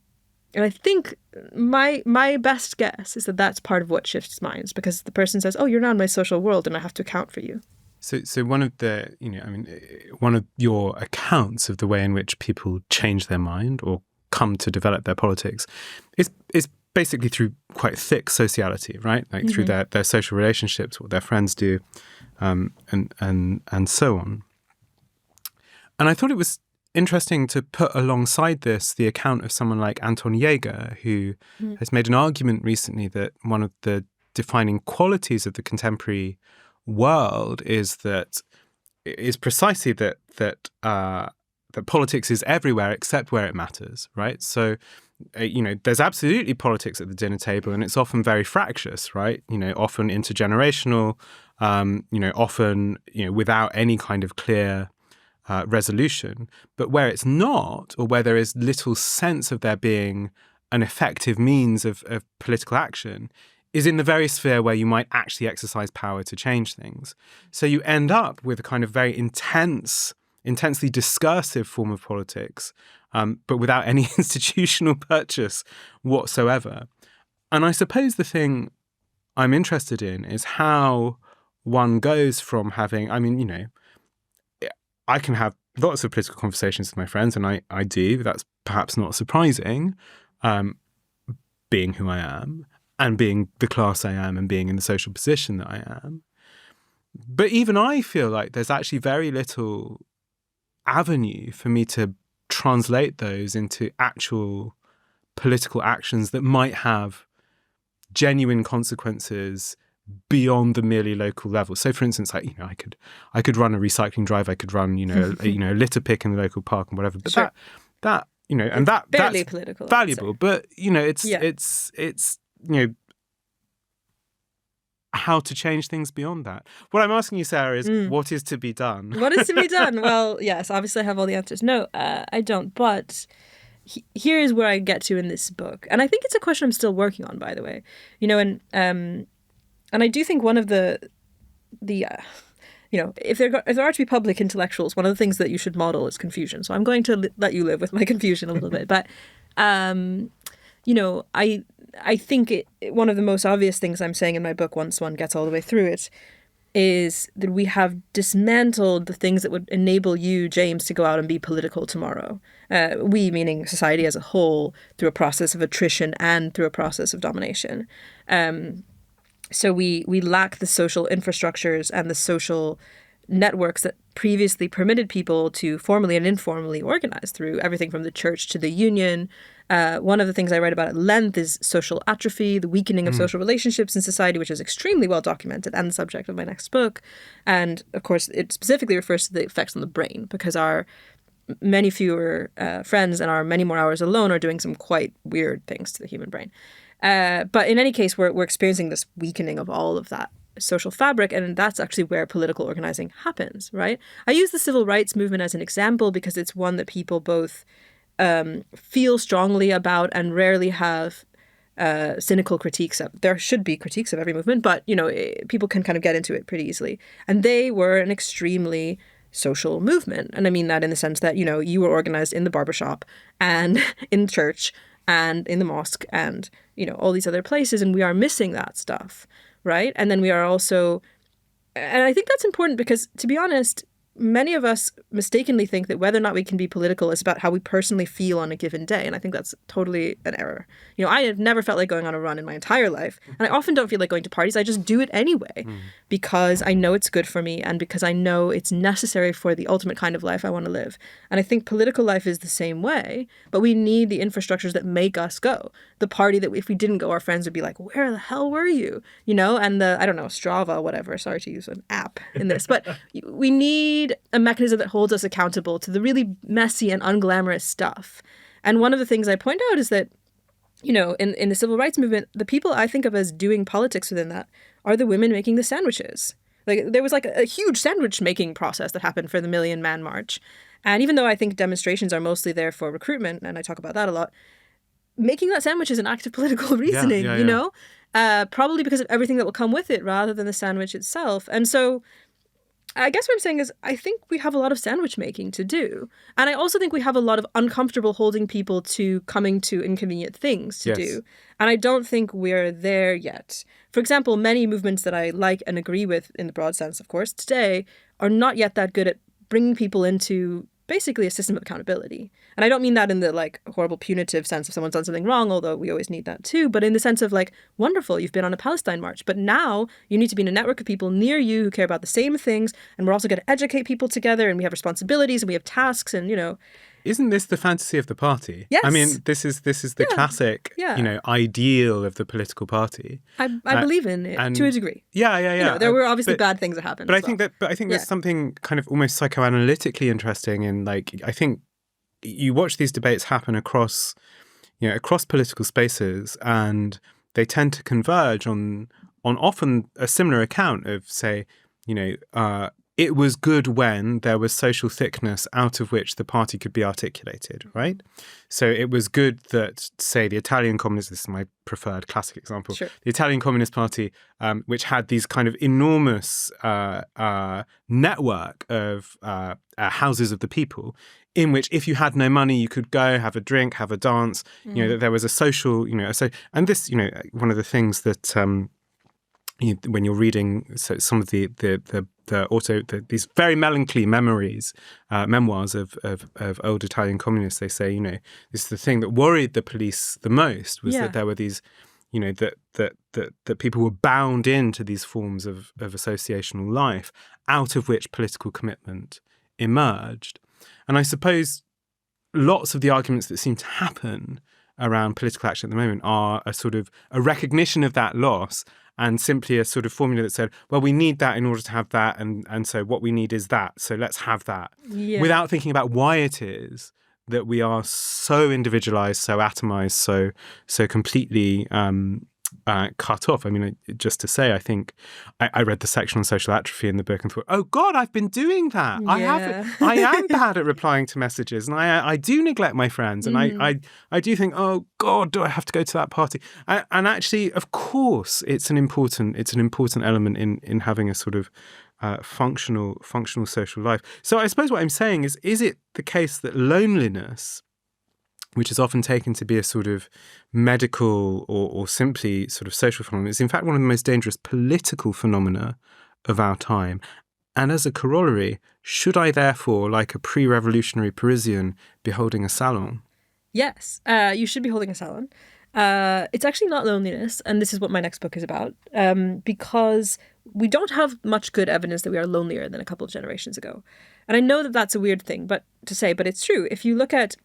I think my best guess is that that's part of what shifts minds, because the person says, oh, you're not in my social world and I have to account for you. So one of one of your accounts of the way in which people change their mind or come to develop their politics is basically through quite thick sociality, right? Like through their social relationships, what their friends do, and so on. And I thought it was interesting to put alongside this the account of someone like Anton Jaeger, who has made an argument recently that one of the defining qualities of the contemporary world is precisely that politics is everywhere except where it matters, right? So, there's absolutely politics at the dinner table, and it's often very fractious, right? Often intergenerational, often without any kind of clear resolution. But where it's not, or where there is little sense of there being an effective means of political action, is in the very sphere where you might actually exercise power to change things. So you end up with a kind of very intensely discursive form of politics, but without any institutional purchase whatsoever. And I suppose the thing I'm interested in is how one goes from having, I can have lots of political conversations with my friends, and I do. That's perhaps not surprising, being who I am, and being the class I am, and being in the social position that I am. But even I feel like there's actually very little avenue for me to translate those into actual political actions that might have genuine consequences beyond the merely local level. So, for instance, I could run a recycling drive, I could run, a litter pick in the local park and whatever. But sure. that's political, valuable. But it's how to change things beyond that. What I'm asking you, Sarah, is what is to be done? What is to be done? Well, yes, obviously I have all the answers. No, I don't. But here is where I get to in this book. And I think it's a question I'm still working on, by the way. And I do think one of the if there are to be public intellectuals, one of the things that you should model is confusion. So I'm going to let you live with my confusion a little bit. But, I think one of the most obvious things I'm saying in my book, once one gets all the way through it, is that we have dismantled the things that would enable you, James, to go out and be political tomorrow. We, meaning society as a whole, through a process of attrition and through a process of domination. So we lack the social infrastructures and the social networks that previously permitted people to formally and informally organize through everything from the church to the union. One of the things I write about at length is social atrophy, the weakening of social relationships in society, which is extremely well documented and the subject of my next book. And of course, it specifically refers to the effects on the brain, because our many fewer friends and our many more hours alone are doing some quite weird things to the human brain. But in any case, we're experiencing this weakening of all of that social fabric, and that's actually where political organizing happens, right? I use the civil rights movement as an example because it's one that people both feel strongly about and rarely have cynical critiques of. There should be critiques of every movement, but people can kind of get into it pretty easily. And they were an extremely social movement, and I mean that in the sense that you were organized in the barbershop and in church and in the mosque and all these other places, and we are missing that stuff, right? And then we are also, and I think that's important because, to be honest, many of us mistakenly think that whether or not we can be political is about how we personally feel on a given day. And I think that's totally an error. I have never felt like going on a run in my entire life. And I often don't feel like going to parties. I just do it anyway because I know it's good for me and because I know it's necessary for the ultimate kind of life I want to live. And I think political life is the same way, but we need the infrastructures that make us go. The party that if we didn't go, our friends would be like, where the hell were you? And I don't know, Strava, whatever. Sorry to use an app in this, but we need a mechanism that holds us accountable to the really messy and unglamorous stuff. And one of the things I point out is that, in the civil rights movement, the people I think of as doing politics within that are the women making the sandwiches. Like there was like a huge sandwich making process that happened for the Million Man March. And even though I think demonstrations are mostly there for recruitment, and I talk about that a lot, making that sandwich is an act of political reasoning, probably because of everything that will come with it rather than the sandwich itself. And so I guess what I'm saying is I think we have a lot of sandwich making to do. And I also think we have a lot of uncomfortable holding people to coming to inconvenient things to do. And I don't think we're there yet. For example, many movements that I like and agree with in the broad sense, of course, today are not yet that good at bringing people into basically a system of accountability. And I don't mean that in the like horrible punitive sense if someone's done something wrong, although we always need that too, but in the sense of like, wonderful, you've been on a Palestine march, but now you need to be in a network of people near you who care about the same things, and we're also going to educate people together, and we have responsibilities and we have tasks, and Isn't this the fantasy of the party? Yes. I mean, this is the classic, ideal of the political party. I believe in it to a degree. Yeah. There were obviously bad things that happened. But I think there's something kind of almost psychoanalytically interesting in I think you watch these debates happen across political spaces, and they tend to converge on often a similar account of, say, it was good when there was social thickness out of which the party could be articulated, right? So it was good that, say, the Italian Communists, this is my preferred classic example, Sure. The Italian Communist Party, which had these kind of enormous network of houses of the people, in which if you had no money, you could go have a drink, have a dance, that there was a social, and this, one of the things that when you're reading some of these very melancholy memoirs of old Italian communists, they say, this is the thing that worried the police the most was that there were these, that people were bound into these forms of associational life out of which political commitment emerged. And I suppose lots of the arguments that seem to happen around political action at the moment are a sort of a recognition of that loss, and simply a sort of formula that said, well, we need that in order to have that, and so what we need is that, so let's have that. Yeah. Without thinking about why it is that we are so individualized, so atomized, so completely cut off. I mean, just to say, I think I read the section on social atrophy in the book and thought, oh God, I've been doing that. Yeah. I am bad at replying to messages, and I do neglect my friends, and I do think, oh God, do I have to go to that party? And actually, of course, it's an important element in having a sort of functional social life. So I suppose what I'm saying is it the case that loneliness, which is often taken to be a sort of medical or simply sort of social phenomenon, is in fact one of the most dangerous political phenomena of our time? And as a corollary, should I therefore, like a pre-revolutionary Parisian, be holding a salon? Yes, you should be holding a salon. It's actually not loneliness, and this is what my next book is about, because we don't have much good evidence that we are lonelier than a couple of generations ago. And I know that that's a weird thing to say, but it's true. If you look at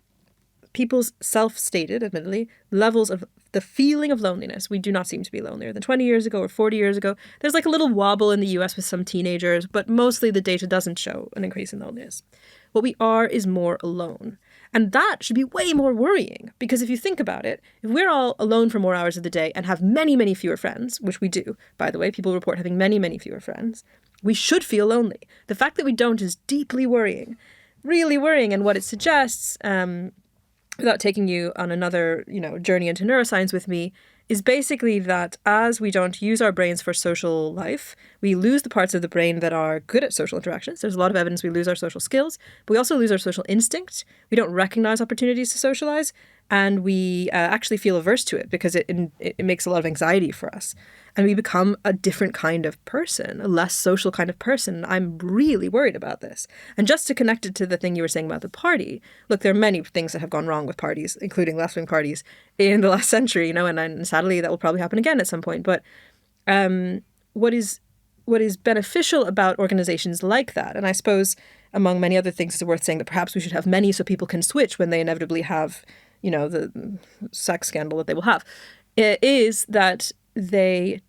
people's self-stated, admittedly, levels of the feeling of loneliness, we do not seem to be lonelier than 20 years ago or 40 years ago. There's like a little wobble in the US with some teenagers, but mostly the data doesn't show an increase in loneliness. What we are is more alone. And that should be way more worrying, because if you think about it, if we're all alone for more hours of the day and have many, many fewer friends, which we do, by the way, people report having many, many fewer friends, we should feel lonely. The fact that we don't is deeply worrying, really worrying. And what it suggests, without taking you on another, journey into neuroscience with me, is basically that as we don't use our brains for social life, we lose the parts of the brain that are good at social interactions. There's a lot of evidence we lose our social skills, but we also lose our social instinct. We don't recognize opportunities to socialize, and we actually feel averse to it because it makes a lot of anxiety for us. and we become a different kind of person, a less social kind of person. I'm really worried about this. And just to connect it to the thing you were saying about the party, look, there are many things that have gone wrong with parties, including left-wing parties in the last century, you know, and sadly that will probably happen again at some point. But what is beneficial about organizations like that, and I suppose among many other things it's worth saying that perhaps we should have many so people can switch when they inevitably have, you know, the sex scandal that they will have, is that they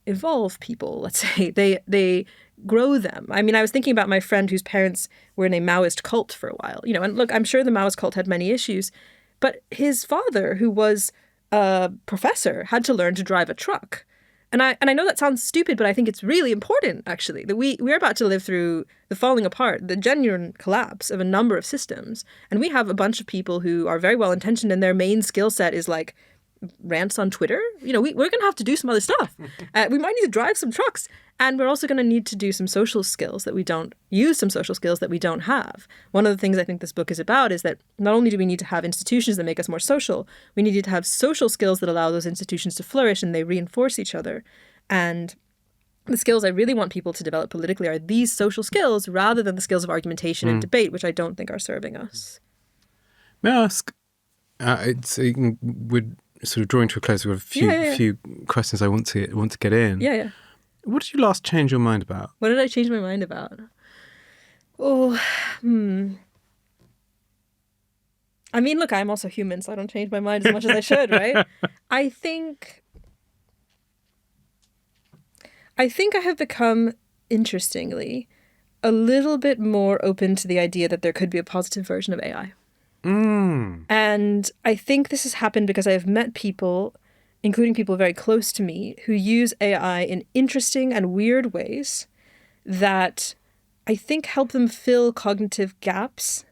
evolve people, let's say. They grow them. I mean, I was thinking about my friend whose parents were in a Maoist cult for a while, you know, and look, I'm sure the Maoist cult had many issues, but his father, who was a professor, had to learn to drive a truck. And I know that sounds stupid, but I think it's really important, actually, that we're about to live through the falling apart, the genuine collapse of a number of systems. And we have a bunch of people who are very well intentioned and their main skill set is like rants on Twitter. You know, we're going to have to do some other stuff. We might need to drive some trucks. And we're also going to need to do some social skills that we don't use, some social skills that we don't have. One of the things I think this book is about is that not only do we need to have institutions that make us more social, we need to have social skills that allow those institutions to flourish and they reinforce each other. And the skills I really want people to develop politically are these social skills rather than the skills of argumentation and debate, which I don't think are serving us. May I ask, we're sort of drawing to a close. We've got a few questions I want to get in. Yeah. What did you last change your mind about? What did I change my mind about? I mean, look, I'm also human, so I don't change my mind as much as I should, right? I think I have become, interestingly, a little bit more open to the idea that there could be a positive version of AI. And I think this has happened because I've met people, including people very close to me, who use AI in interesting and weird ways that I think help them fill cognitive gaps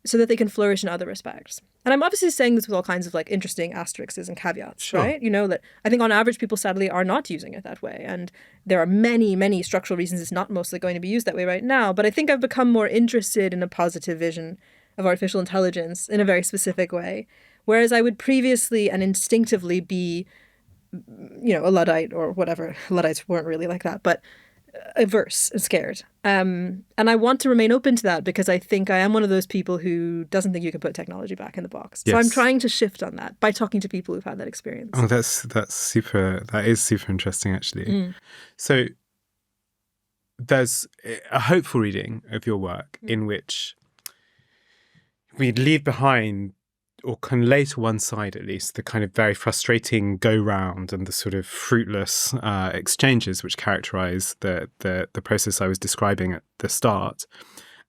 so that they can flourish in other respects. And I'm obviously saying this with all kinds of like interesting asterisks and caveats, sure. Right? You know, that I think on average people sadly are not using it that way. And there are many, many structural reasons it's not mostly going to be used that way right now. But I think I've become more interested in a positive vision of artificial intelligence in a very specific way. Whereas I would previously and instinctively be, you know, a Luddite or whatever. Luddites weren't really like that, but averse and scared. And I want to remain open to that because I think I am one of those people who doesn't think you can put technology back in the box. Yes. So I'm trying to shift on that by talking to people who've had that experience. Oh, that is super interesting, actually. So there's a hopeful reading of your work in which we leave behind, or can lay to one side at least, the kind of very frustrating go-round and the sort of fruitless exchanges which characterize the process I was describing at the start.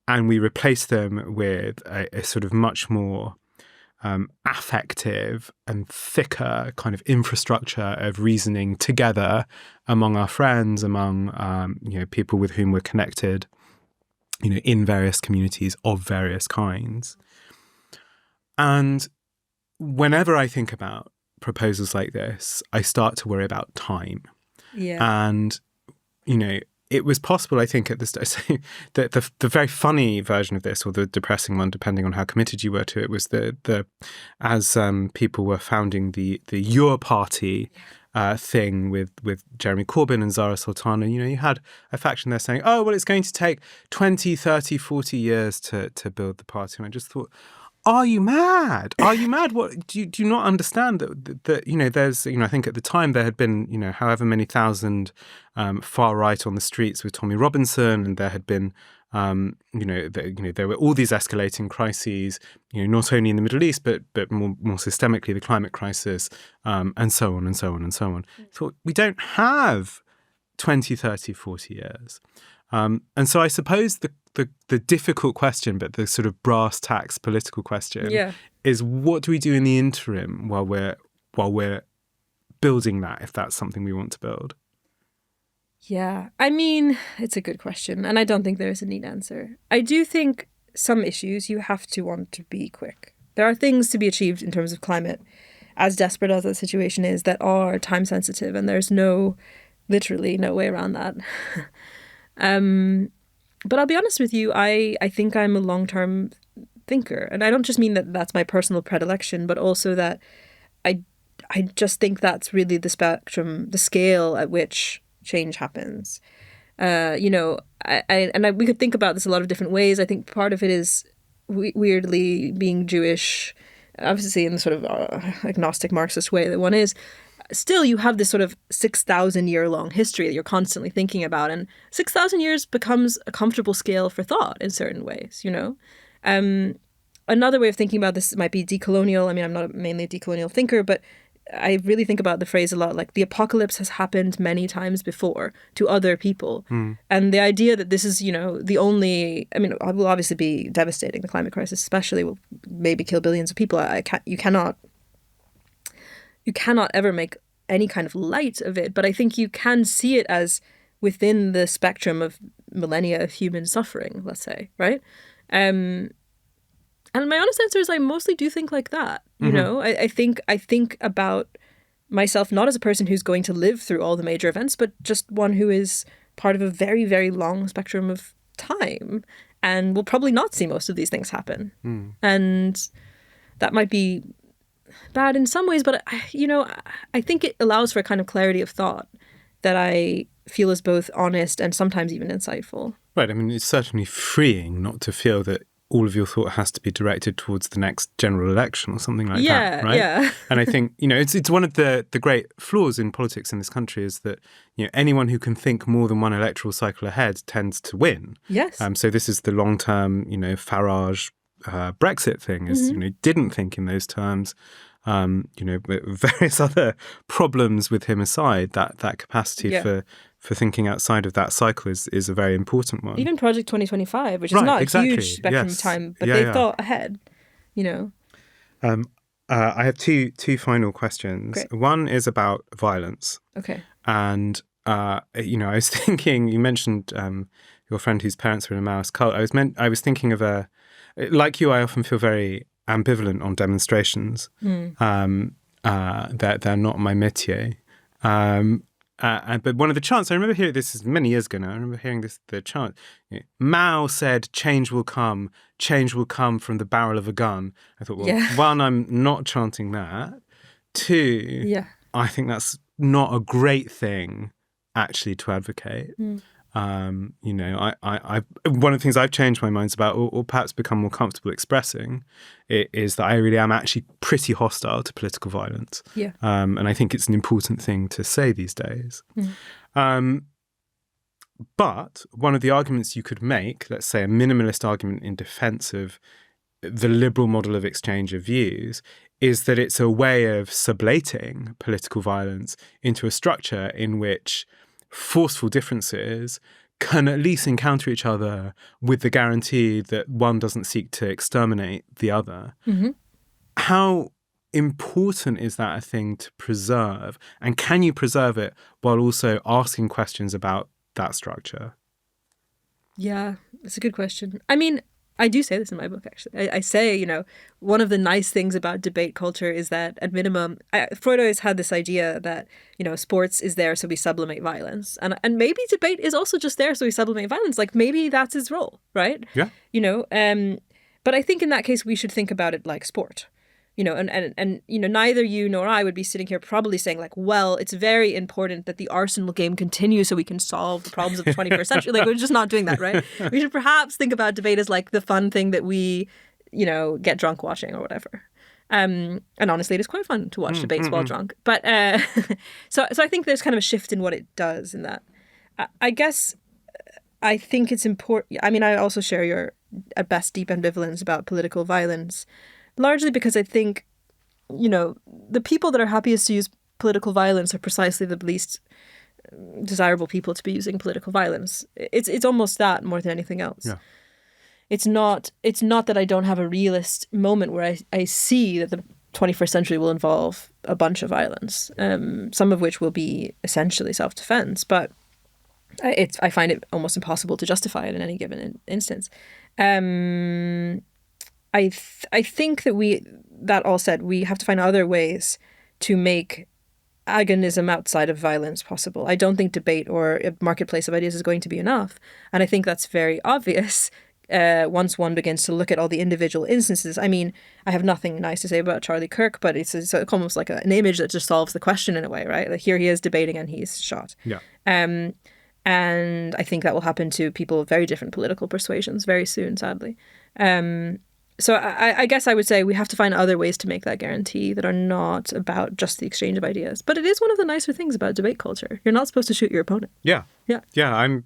And we replace them with a sort of much more affective and thicker kind of infrastructure of reasoning together among our friends, among people with whom we're connected, you know, in various communities of various kinds. And whenever I think about proposals like this, I start to worry about time. Yeah. And, you know, it was possible, I think, at this stage, that the very funny version of this, or the depressing one, depending on how committed you were to it, was as people were founding the Your Party thing with Jeremy Corbyn and Zara Sultana, you know, you had a faction there saying, oh, well, it's going to take 20, 30, 40 years to build the party. And I just thought, are you mad? Are you mad? What do you not understand that you know, there's, you know, I think at the time there had been, you know, however many thousand far right on the streets with Tommy Robinson, and there had been there were all these escalating crises, you know, not only in the Middle East but more systemically the climate crisis, and so on and so on and so on. So we don't have 20, 30, 40 years. And so I suppose the difficult question, but the sort of brass tacks political question, is what do we do in the interim while we're building that, if that's something we want to build? Yeah, I mean, it's a good question, and I don't think there is a neat answer. I do think some issues you have to want to be quick. There are things to be achieved in terms of climate, as desperate as the situation is, that are time sensitive, and there's literally no way around that. But I'll be honest with you, I think I'm a long-term thinker. And I don't just mean that that's my personal predilection, but also that I just think that's really the spectrum, the scale at which change happens. We could think about this a lot of different ways. I think part of it is weirdly being Jewish, obviously in the sort of agnostic Marxist way that one is. Still, you have this sort of 6,000-year-long history that you're constantly thinking about, and 6,000 years becomes a comfortable scale for thought in certain ways, you know? Another way of thinking about this might be decolonial. I mean, I'm not mainly a decolonial thinker, but I really think about the phrase a lot, like the apocalypse has happened many times before to other people. And the idea that this is, you know, the only, I mean, it will obviously be devastating. The climate crisis especially will maybe kill billions of people. You cannot ever make any kind of light of it, but I think you can see it as within the spectrum of millennia of human suffering, let's say, right? And my honest answer is I mostly do think like that. You know, I think about myself not as a person who's going to live through all the major events, but just one who is part of a very, very long spectrum of time and will probably not see most of these things happen. And that might be bad in some ways, but I think it allows for a kind of clarity of thought that I feel is both honest and sometimes even insightful. Right. I mean, it's certainly freeing not to feel that all of your thought has to be directed towards the next general election or something like that, right? Yeah. And I think, you know, it's one of the great flaws in politics in this country is that, you know, anyone who can think more than one electoral cycle ahead tends to win. Yes. So this is the long-term, you know, Farage Brexit thing is, you know, didn't think in those terms. You know, but various other problems with him aside, that capacity for thinking outside of that cycle is a very important one. Even Project 2025, which is not a huge spectrum of time, but they thought ahead, you know. I have two final questions. Great. One is about violence. Okay. And, you know, I was thinking, you mentioned your friend whose parents were in a Maoist cult. I was thinking of like you, I often feel very ambivalent on demonstrations. They're not my métier. But one of the chants, I remember hearing this is many years ago now, I remember hearing the chant, you know, Mao said, change will come from the barrel of a gun. I thought, well, one, I'm not chanting that. Two, I think that's not a great thing actually to advocate. You know, I one of the things I've changed my minds about, or perhaps become more comfortable expressing, is that I really am actually pretty hostile to political violence. And I think it's an important thing to say these days. But one of the arguments you could make, let's say a minimalist argument in defense of the liberal model of exchange of views, is that it's a way of sublating political violence into a structure in which forceful differences can at least encounter each other with the guarantee that one doesn't seek to exterminate the other. How important is that a thing to preserve? And can you preserve it while also asking questions about that structure? Yeah, it's a good question. I mean, I do say this in my book, actually. I say, you know, one of the nice things about debate culture is that at minimum, Freud always had this idea that, you know, sports is there so we sublimate violence. And maybe debate is also just there so we sublimate violence. Like maybe that's his role, right? Yeah. You know, but I think in that case, we should think about it like sport. You know, and you know, neither you nor I would be sitting here probably saying like, well, it's very important that the Arsenal game continues so we can solve the problems of the 21st century. Like, we're just not doing that, right? We should perhaps think about debate as like the fun thing that we, you know, get drunk watching or whatever. And honestly, it is quite fun to watch debates while drunk. But so I think there's kind of a shift in what it does in that. I guess I think it's important. I mean, I also share your, at best, deep ambivalence about political violence. Largely because I think, you know, the people that are happiest to use political violence are precisely the least desirable people to be using political violence. It's almost that more than anything else. Yeah. It's not that I don't have a realist moment where I see that the 21st century will involve a bunch of violence, some of which will be essentially self-defense, but I find it almost impossible to justify it in any given instance. I think that all said, we have to find other ways to make agonism outside of violence possible. I don't think debate or a marketplace of ideas is going to be enough. And I think that's very obvious once one begins to look at all the individual instances. I mean, I have nothing nice to say about Charlie Kirk, but it's almost like an image that just solves the question in a way, right? Like here he is debating and he's shot. Yeah. And I think that will happen to people of very different political persuasions very soon, sadly. So I guess I would say we have to find other ways to make that guarantee that are not about just the exchange of ideas. But it is one of the nicer things about debate culture. You're not supposed to shoot your opponent. Yeah. Yeah. Yeah. I'm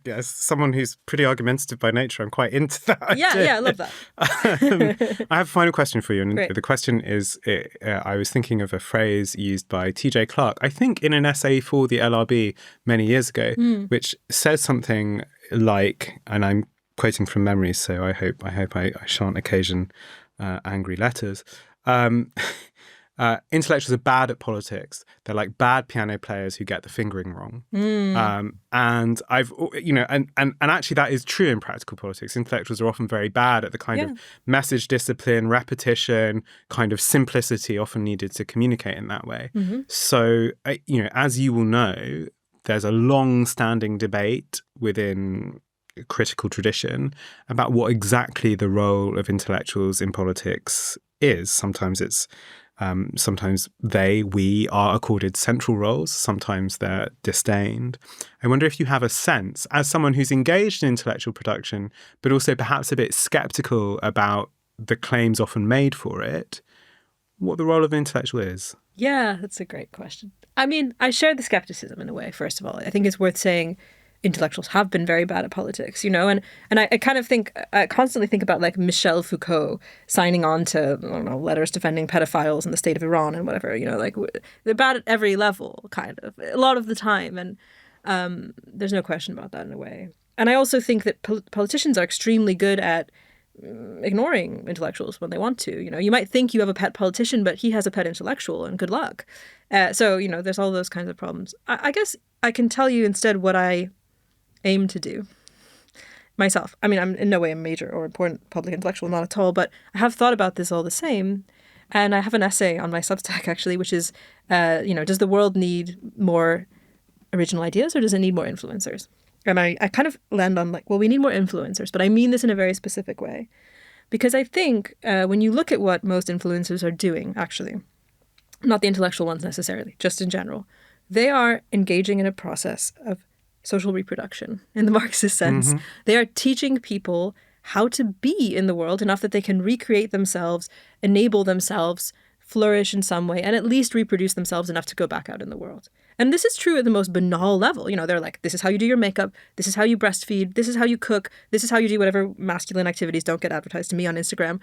as someone who's pretty argumentative by nature, I'm quite into that idea. Yeah, I love that. I have a final question for you. And Great. the question is, I was thinking of a phrase used by TJ Clark, I think in an essay for the LRB many years ago, which says something like, and I'm quoting from memory, so I hope I shan't occasion angry letters. Intellectuals are bad at politics. They're like bad piano players who get the fingering wrong. And I've, and actually that is true in practical politics. Intellectuals are often very bad at the kind of message discipline, repetition, kind of simplicity often needed to communicate in that way. So, as you will know, there's a long-standing debate within critical tradition about what exactly the role of intellectuals in politics is. Sometimes it's sometimes we are accorded central roles, sometimes they're disdained. I wonder if you have a sense, as someone who's engaged in intellectual production, but also perhaps a bit skeptical about the claims often made for it, what the role of an intellectual is. Yeah, that's a great question. I mean, I share the skepticism in a way, first of all. I think it's worth saying intellectuals have been very bad at politics, and I kind of think, I constantly think about like Michel Foucault signing on to, I don't know, letters defending pedophiles in the state of Iran and whatever, like they're bad at every level, kind of, a lot of the time. And there's no question about that in a way. And I also think that politicians are extremely good at ignoring intellectuals when they want to. You might think you have a pet politician, but he has a pet intellectual, and good luck. So, there's all those kinds of problems. I guess I can tell you instead what I aim to do myself. I mean, I'm in no way a major or important public intellectual, not at all, but I have thought about this all the same. And I have an essay on my Substack, actually, which is, does the world need more original ideas or does it need more influencers? And I kind of land on like, well, we need more influencers, but I mean this in a very specific way. Because I think when you look at what most influencers are doing, actually, not the intellectual ones necessarily, just in general, they are engaging in a process of social reproduction in the Marxist sense. They are teaching people how to be in the world enough that they can recreate themselves, enable themselves, flourish in some way, and at least reproduce themselves enough to go back out in the world. And this is true at the most banal level. They're like, this is how you do your makeup, this is how you breastfeed, this is how you cook, this is how you do whatever masculine activities don't get advertised to me on Instagram,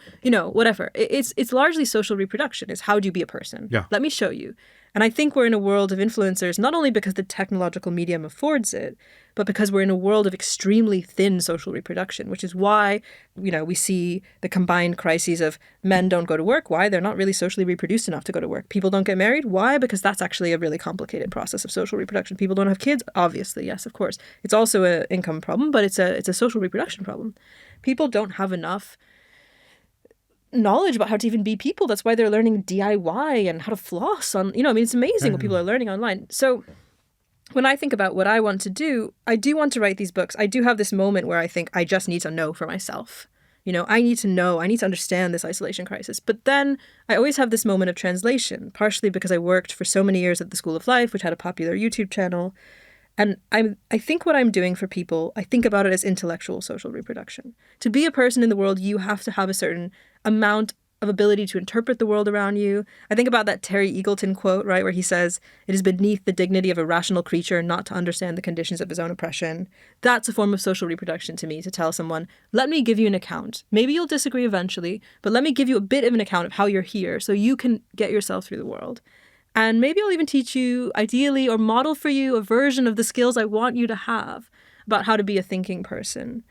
whatever. It's largely social reproduction. It's how do you be a person? Yeah. Let me show you. And I think we're in a world of influencers, not only because the technological medium affords it, but because we're in a world of extremely thin social reproduction, which is why, we see the combined crises of men don't go to work. Why? They're not really socially reproduced enough to go to work. People don't get married. Why? Because that's actually a really complicated process of social reproduction. People don't have kids. Obviously, yes, of course. It's also an income problem, but it's a social reproduction problem. People don't have enough knowledge about how to even be people. That's why they're learning DIY and how to floss on, it's amazing what people are learning online. So when I think about what I want to do, I do want to write these books. I do have this moment where I think I just need to know for myself. I need to know, I need to understand this isolation crisis. But then I always have this moment of translation, partially because I worked for so many years at the School of Life, which had a popular YouTube channel. And I think what I'm doing for people, I think about it as intellectual social reproduction. To be a person in the world, you have to have a certain amount of ability to interpret the world around you. I think about that Terry Eagleton quote, right, where he says, "It is beneath the dignity of a rational creature not to understand the conditions of his own oppression." That's a form of social reproduction to me, to tell someone, let me give you an account. Maybe you'll disagree eventually, but let me give you a bit of an account of how you're here so you can get yourself through the world. And maybe I'll even teach you, ideally, or model for you a version of the skills I want you to have about how to be a thinking person.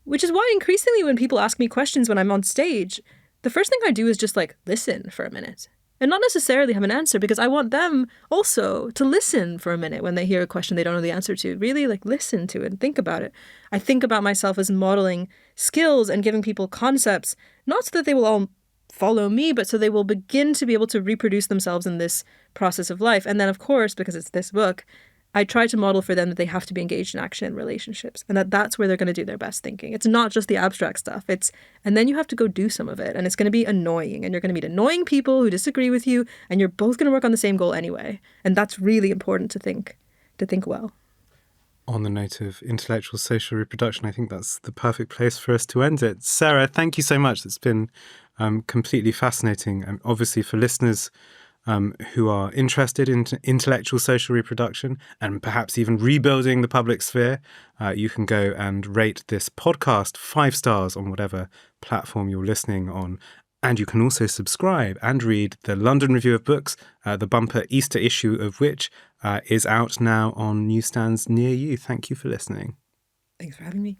Which is why increasingly when people ask me questions when I'm on stage, the first thing I do is just listen for a minute. And not necessarily have an answer, because I want them also to listen for a minute when they hear a question they don't know the answer to. Really listen to it and think about it. I think about myself as modeling skills and giving people concepts, not so that they will all follow me, but so they will begin to be able to reproduce themselves in this process of life. And then, of course, because it's this book, I try to model for them that they have to be engaged in action in relationships, and that's where they're going to do their best thinking. It's not just the abstract stuff. And then you have to go do some of it, and it's going to be annoying, and you're going to meet annoying people who disagree with you, and you're both going to work on the same goal anyway. And that's really important to think well. On the note of intellectual social reproduction, I think that's the perfect place for us to end it. Sarah, thank you so much. It's been completely fascinating. And obviously for listeners who are interested in intellectual social reproduction and perhaps even rebuilding the public sphere, you can go and rate this podcast 5 stars on whatever platform you're listening on. And you can also subscribe and read the London Review of Books, the bumper Easter issue of which is out now on newsstands near you. Thank you for listening. Thanks for having me.